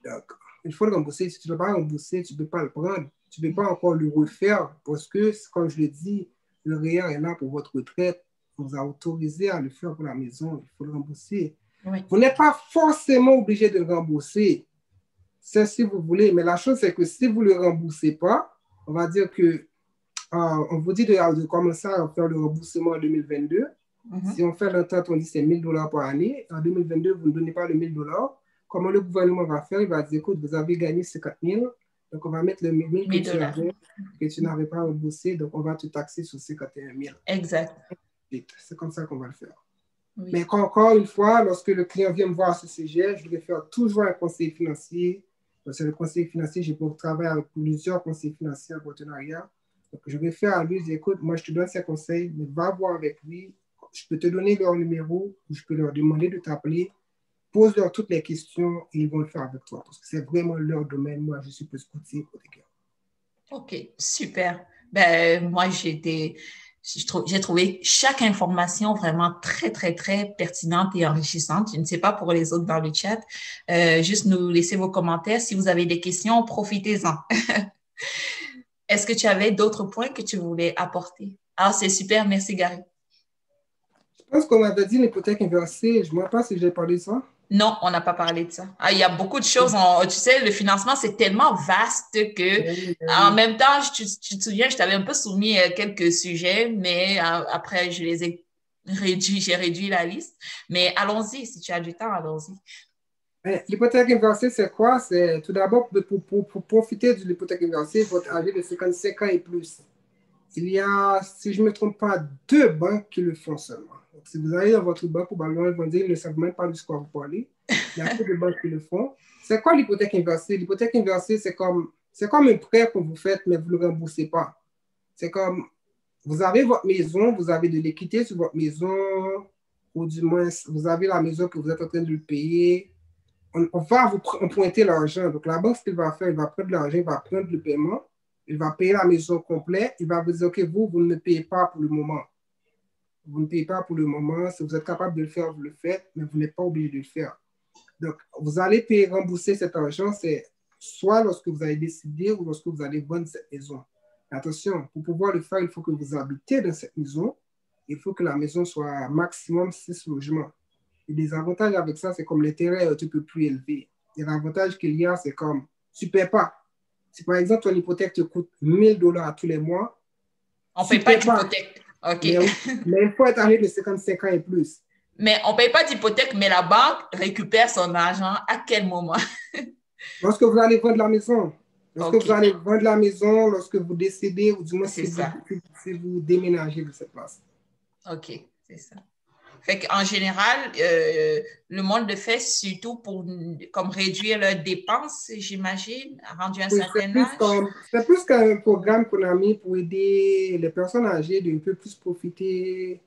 Donc, il faut le rembourser. Si tu ne l'as pas remboursé, tu ne peux pas le prendre. Tu ne peux pas encore le refaire parce que, comme je le dis, le REER est là pour votre retraite. On vous a autorisé à le faire pour la maison. Il faut le rembourser. Oui. Vous n'êtes pas forcément obligé de le rembourser. C'est si vous voulez. Mais la chose, c'est que si vous ne le remboursez pas, on va dire que on vous dit de commencer à faire le remboursement en 2022. Si on fait l'entente, on dit c'est 1 000 $ par année. En 2022, vous ne donnez pas le 1 000 $. Comment le gouvernement va faire? Il va dire, écoute, vous avez gagné 50 000. Donc, on va mettre le 1 000 que tu n'avais pas remboursé. Donc, on va te taxer sur 51 000. Exact. C'est comme ça qu'on va le faire. Oui. Mais encore une fois, lorsque le client vient me voir à ce sujet, je vais faire toujours un conseil financier. C'est le conseil financier, j'ai travaillé avec plusieurs conseillers financiers en partenariat. Donc, je vais faire à lui, je dis, écoute, moi, je te donne ces conseils, mais va voir avec lui. Je peux te donner leur numéro ou je peux leur demander de t'appeler. Pose-leur toutes les questions et ils vont le faire avec toi parce que c'est vraiment leur domaine. Moi, je suis plus courtier hypothécaire. OK, super. Ben, moi, j'ai trouvé chaque information vraiment très, très, très pertinente et enrichissante. Je ne sais pas pour les autres dans le chat. Juste nous laisser vos commentaires. Si vous avez des questions, profitez-en. Est-ce que tu avais d'autres points que tu voulais apporter? Ah, c'est super. Merci, Gary. Je pense qu'on avait dit l'hypothèque inversée. Je ne sais pas si j'ai parlé de ça. Non, on n'a pas parlé de ça. Ah, il y a beaucoup de choses. Tu sais, le financement, c'est tellement vaste que, en même temps, tu te souviens, je t'avais un peu soumis quelques sujets, mais après, je les ai réduits, j'ai réduit la liste. Mais allons-y, si tu as du temps, allons-y. L'hypothèque inversée, c'est quoi? C'est tout d'abord, pour profiter de l'hypothèque inversée, il faut être âgé de 55 ans et plus. Il y a, si je ne me trompe pas, 2 banques qui le font seulement. Donc, si vous allez dans votre banque, probablement, ils vont dire qu'ils ne savent même pas de ce qu'on vous parlez. Il y a peu de banques qui le font. C'est quoi l'hypothèque inversée? L'hypothèque inversée, c'est comme un prêt que vous faites, mais vous ne le remboursez pas. C'est comme, vous avez votre maison, vous avez de l'équité sur votre maison, ou du moins, vous avez la maison que vous êtes en train de le payer. On va vous emprunter l'argent. Donc, la banque, ce qu'il va faire, il va prendre l'argent, il va prendre le paiement, il va payer la maison complète, il va vous dire, OK, vous ne payez pas pour le moment. Vous ne payez pas pour le moment. Si vous êtes capable de le faire, vous le faites, mais vous n'êtes pas obligé de le faire. Donc, vous allez rembourser cet argent, c'est soit lorsque vous allez décider ou lorsque vous allez vendre cette maison. Attention, pour pouvoir le faire, il faut que vous habitez dans cette maison. Il faut que la maison soit maximum 6 logements. Et les avantages avec ça, c'est comme l'intérêt est un petit peu plus élevé. Et l'avantage qu'il y a, c'est comme, tu ne paies pas. Si par exemple, ton hypothèque te coûte 1 000 $ tous les mois, on ne paye pas d'hypothèque. OK. Mais il faut être âgé de 55 ans et plus. Mais on ne paye pas d'hypothèque, mais la banque récupère son argent à quel moment? Lorsque vous allez vendre la maison. Lorsque vous allez vendre la maison, lorsque vous décédez, ou du moins si vous déménagez de cette place. OK, c'est ça. Fait qu'en général, le monde le fait surtout pour comme réduire leurs dépenses, j'imagine, rendu à un certain âge. C'est plus qu'un programme qu'on a mis pour aider les personnes âgées de un peu plus profiter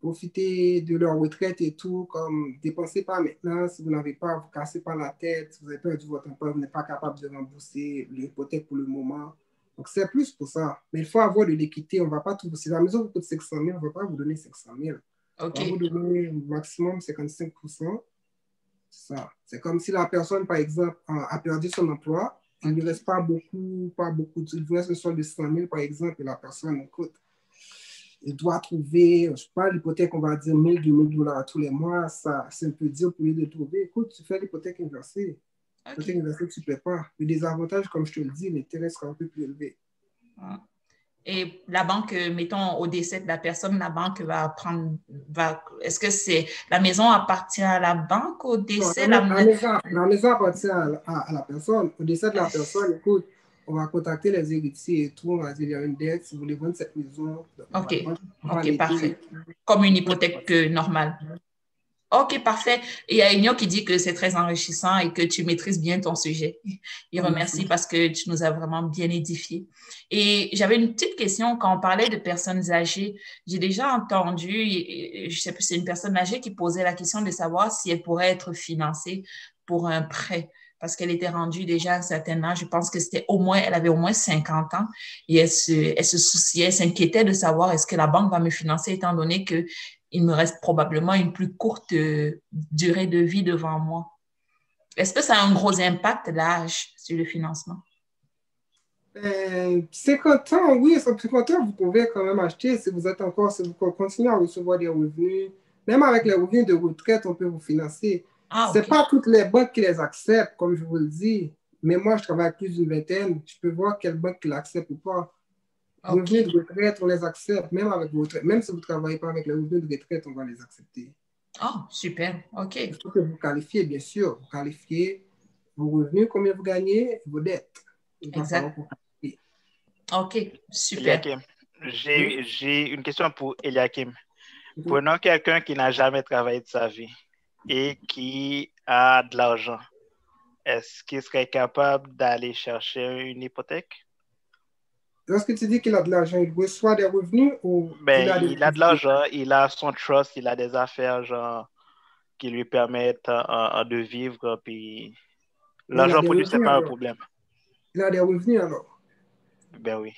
profiter de leur retraite et tout, comme dépensez pas maintenant, si vous n'avez pas, vous cassez pas la tête, si vous avez perdu votre emploi, vous n'êtes pas capable de rembourser l'hypothèque pour le moment. Donc, c'est plus pour ça. Mais il faut avoir de l'équité. On ne va pas tout. Si la maison vous coûte 500 000, on ne va pas vous donner 500 000. On va vous donner au maximum 55%. C'est ça. C'est comme si la personne, par exemple, a perdu son emploi. Il ne reste pas beaucoup. Il vous reste une somme de 100 000, par exemple, et la personne, écoute, il doit trouver, je ne sais pas, l'hypothèque, on va dire 1 000, 2 000 dollars tous les mois. Ça, c'est un peu dur pour lui de trouver. Écoute, tu fais l'hypothèque inversée. L'hypothèque inversée, tu ne paies pas. Le désavantage, comme je te le dis, l'intérêt sera un peu plus élevé. Et la banque, mettons, au décès de la personne, la banque va prendre, est-ce que c'est, la maison appartient à la banque au décès? Non, la maison appartient à la personne. Au décès de la personne, écoute, on va contacter les héritiers et tout, on va dire, il y a une dette, si vous voulez vendre cette maison. OK, parfait. Comme une hypothèque normale. OK, parfait. Et il y a Igno qui dit que c'est très enrichissant et que tu maîtrises bien ton sujet. Il remercie parce que tu nous as vraiment bien édifiés. Et j'avais une petite question quand on parlait de personnes âgées. J'ai déjà entendu, je sais plus, c'est une personne âgée qui posait la question de savoir si elle pourrait être financée pour un prêt parce qu'elle était rendue déjà à un certain âge. Je pense que elle avait au moins 50 ans et elle se souciait, elle s'inquiétait de savoir est-ce que la banque va me financer étant donné que il me reste probablement une plus courte durée de vie devant moi. Est-ce que ça a un gros impact, l'âge, sur le financement? 50 ans, oui, 50 ans, vous pouvez quand même acheter si vous continuez à recevoir des revenus. Même avec les revenus de retraite, on peut vous financer. Ce n'est pas toutes les banques qui les acceptent, comme je vous le dis. Mais moi, je travaille avec plus d'une vingtaine. Je peux voir quelle banque l'accepte ou pas. Les revenus de retraite, on les accepte, même avec vos retraites. Même si vous ne travaillez pas avec les revenus de retraite, on va les accepter. Oh, super. OK. Il faut que vous qualifiez, bien sûr. Vous qualifiez vos revenus, combien vous gagnez, vos dettes. Exact. OK, super. Eliakim, j'ai une question pour Eliakim. Prenons quelqu'un qui n'a jamais travaillé de sa vie et qui a de l'argent. Est-ce qu'il serait capable d'aller chercher une hypothèque? Lorsque tu dis qu'il a de l'argent, il reçoit des revenus ou il a de l'argent, il a son trust, il a des affaires genre, qui lui permettent de vivre, puis l'argent pour lui, ce n'est pas un problème. Il a des revenus alors? Ben oui.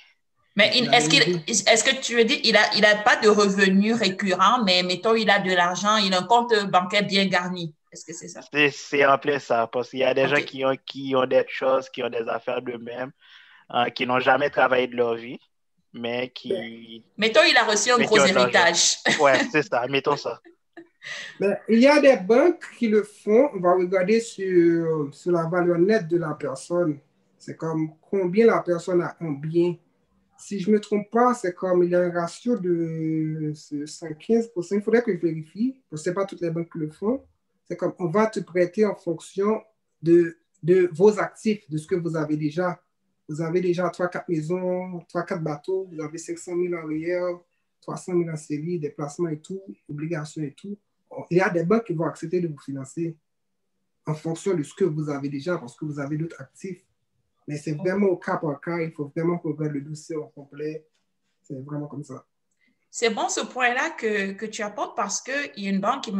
Mais est-ce que tu veux dire il a pas de revenus récurrents, mais mettons, il a de l'argent, il a un compte bancaire bien garni. Est-ce que c'est ça? C'est en plein ça, parce qu'il y a des gens qui ont des choses, qui ont des affaires d'eux-mêmes, qui n'ont jamais travaillé de leur vie, mais qui... Mettons, il a reçu un gros héritage. Ouais, c'est ça, mettons ça. Mais il y a des banques qui le font. On va regarder sur la valeur nette de la personne. C'est comme combien la personne a en bien. Si je ne me trompe pas, c'est comme il y a un ratio de 115%. Il faudrait que je vérifie, parce que ce n'est pas toutes les banques qui le font. C'est comme on va te prêter en fonction de vos actifs, de ce que vous avez déjà. Vous avez déjà 3-4 maisons, 3-4 bateaux, vous avez 500 000 en arrière, 300 000 en série, des placements et tout, obligations et tout. Il y a des banques qui vont accepter de vous financer en fonction de ce que vous avez déjà, parce que vous avez d'autres actifs. Mais c'est vraiment au cas par cas, il faut vraiment qu'on regarde le dossier au complet. C'est vraiment comme ça. C'est bon ce point-là que tu apportes parce qu'il y a une banque qui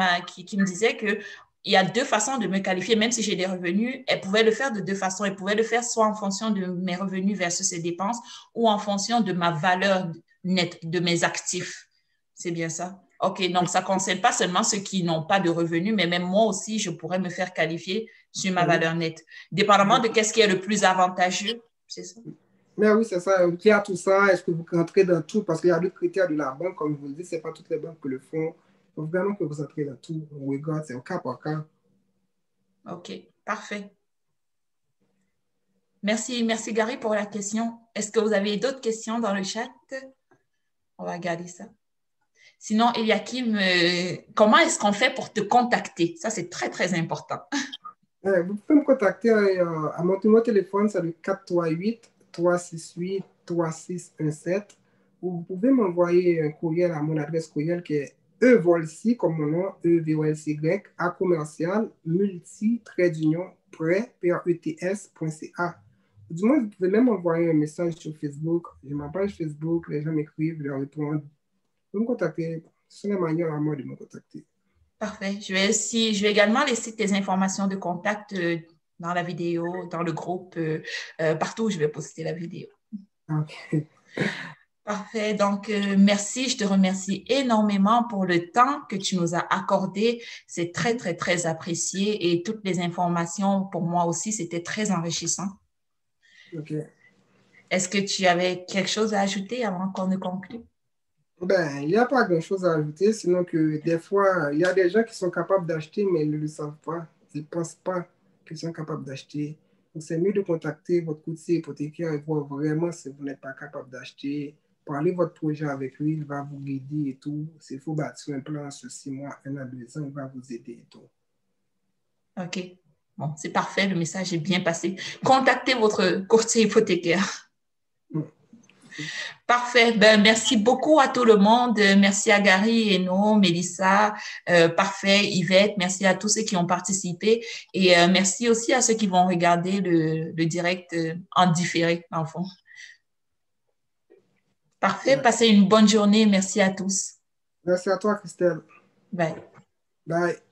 me disait qu'il y a 2 façons de me qualifier, même si j'ai des revenus. Elle pouvait le faire de 2 façons. Elle pouvait le faire soit en fonction de mes revenus versus ses dépenses ou en fonction de ma valeur nette, de mes actifs. C'est bien ça? OK, donc ça ne concerne pas seulement ceux qui n'ont pas de revenus, mais même moi aussi, je pourrais me faire qualifier sur ma valeur nette, dépendamment de qu'est-ce qui est le plus avantageux, c'est ça? Mais oui, c'est ça. Il y a tout ça. Est-ce que vous rentrez dans tout? Parce qu'il y a d'autres critères de la banque, comme je vous le dis, ce n'est pas toutes les banques qui le font. Il faut vraiment que vous entrez dans tout. On regarde, c'est au cas par cas. OK, parfait. Merci Gary pour la question. Est-ce que vous avez d'autres questions dans le chat? On va regarder ça. Sinon, Eliakim, comment est-ce qu'on fait pour te contacter? Ça, c'est très, très important. Vous pouvez me contacter à mon numéro de téléphone, c'est le 438-368-3617. Ou vous pouvez m'envoyer un courriel à mon adresse courriel qui est evolcy, comme mon nom, EVOLCY, à commercial, multi-prêt.ets.ca. Du moins, vous pouvez même envoyer un message sur Facebook. J'ai ma page Facebook, les gens m'écrivent, je leur réponds. Vous me contactez, Ce sont les manières à moi de me contacter. Parfait. Je vais également laisser tes informations de contact dans la vidéo, dans le groupe, partout où je vais poster la vidéo. OK. Parfait. Donc, merci. Je te remercie énormément pour le temps que tu nous as accordé. C'est très, très, très apprécié et toutes les informations, pour moi aussi, c'était très enrichissant. OK. Est-ce que tu avais quelque chose à ajouter avant qu'on ne conclue? Ben, il n'y a pas grand-chose à ajouter, sinon que des fois, il y a des gens qui sont capables d'acheter, mais ils ne le savent pas. Ils ne pensent pas qu'ils sont capables d'acheter. Donc, c'est mieux de contacter votre courtier hypothécaire et voir vraiment si vous n'êtes pas capable d'acheter. Parlez votre projet avec lui, il va vous guider et tout. S'il faut bâtir un plan sur 6 mois, 1 à 2 ans, il va vous aider et tout. OK. Bon, c'est parfait. Le message est bien passé. Contactez votre courtier hypothécaire. Parfait. Ben, merci beaucoup à tout le monde. Merci à Gary, Eno, Mélissa, parfait, Yvette. Merci à tous ceux qui ont participé et merci aussi à ceux qui vont regarder le direct en différé, en fond. Parfait. Ouais. Passez une bonne journée. Merci à tous. Merci à toi, Christelle. Bye. Bye.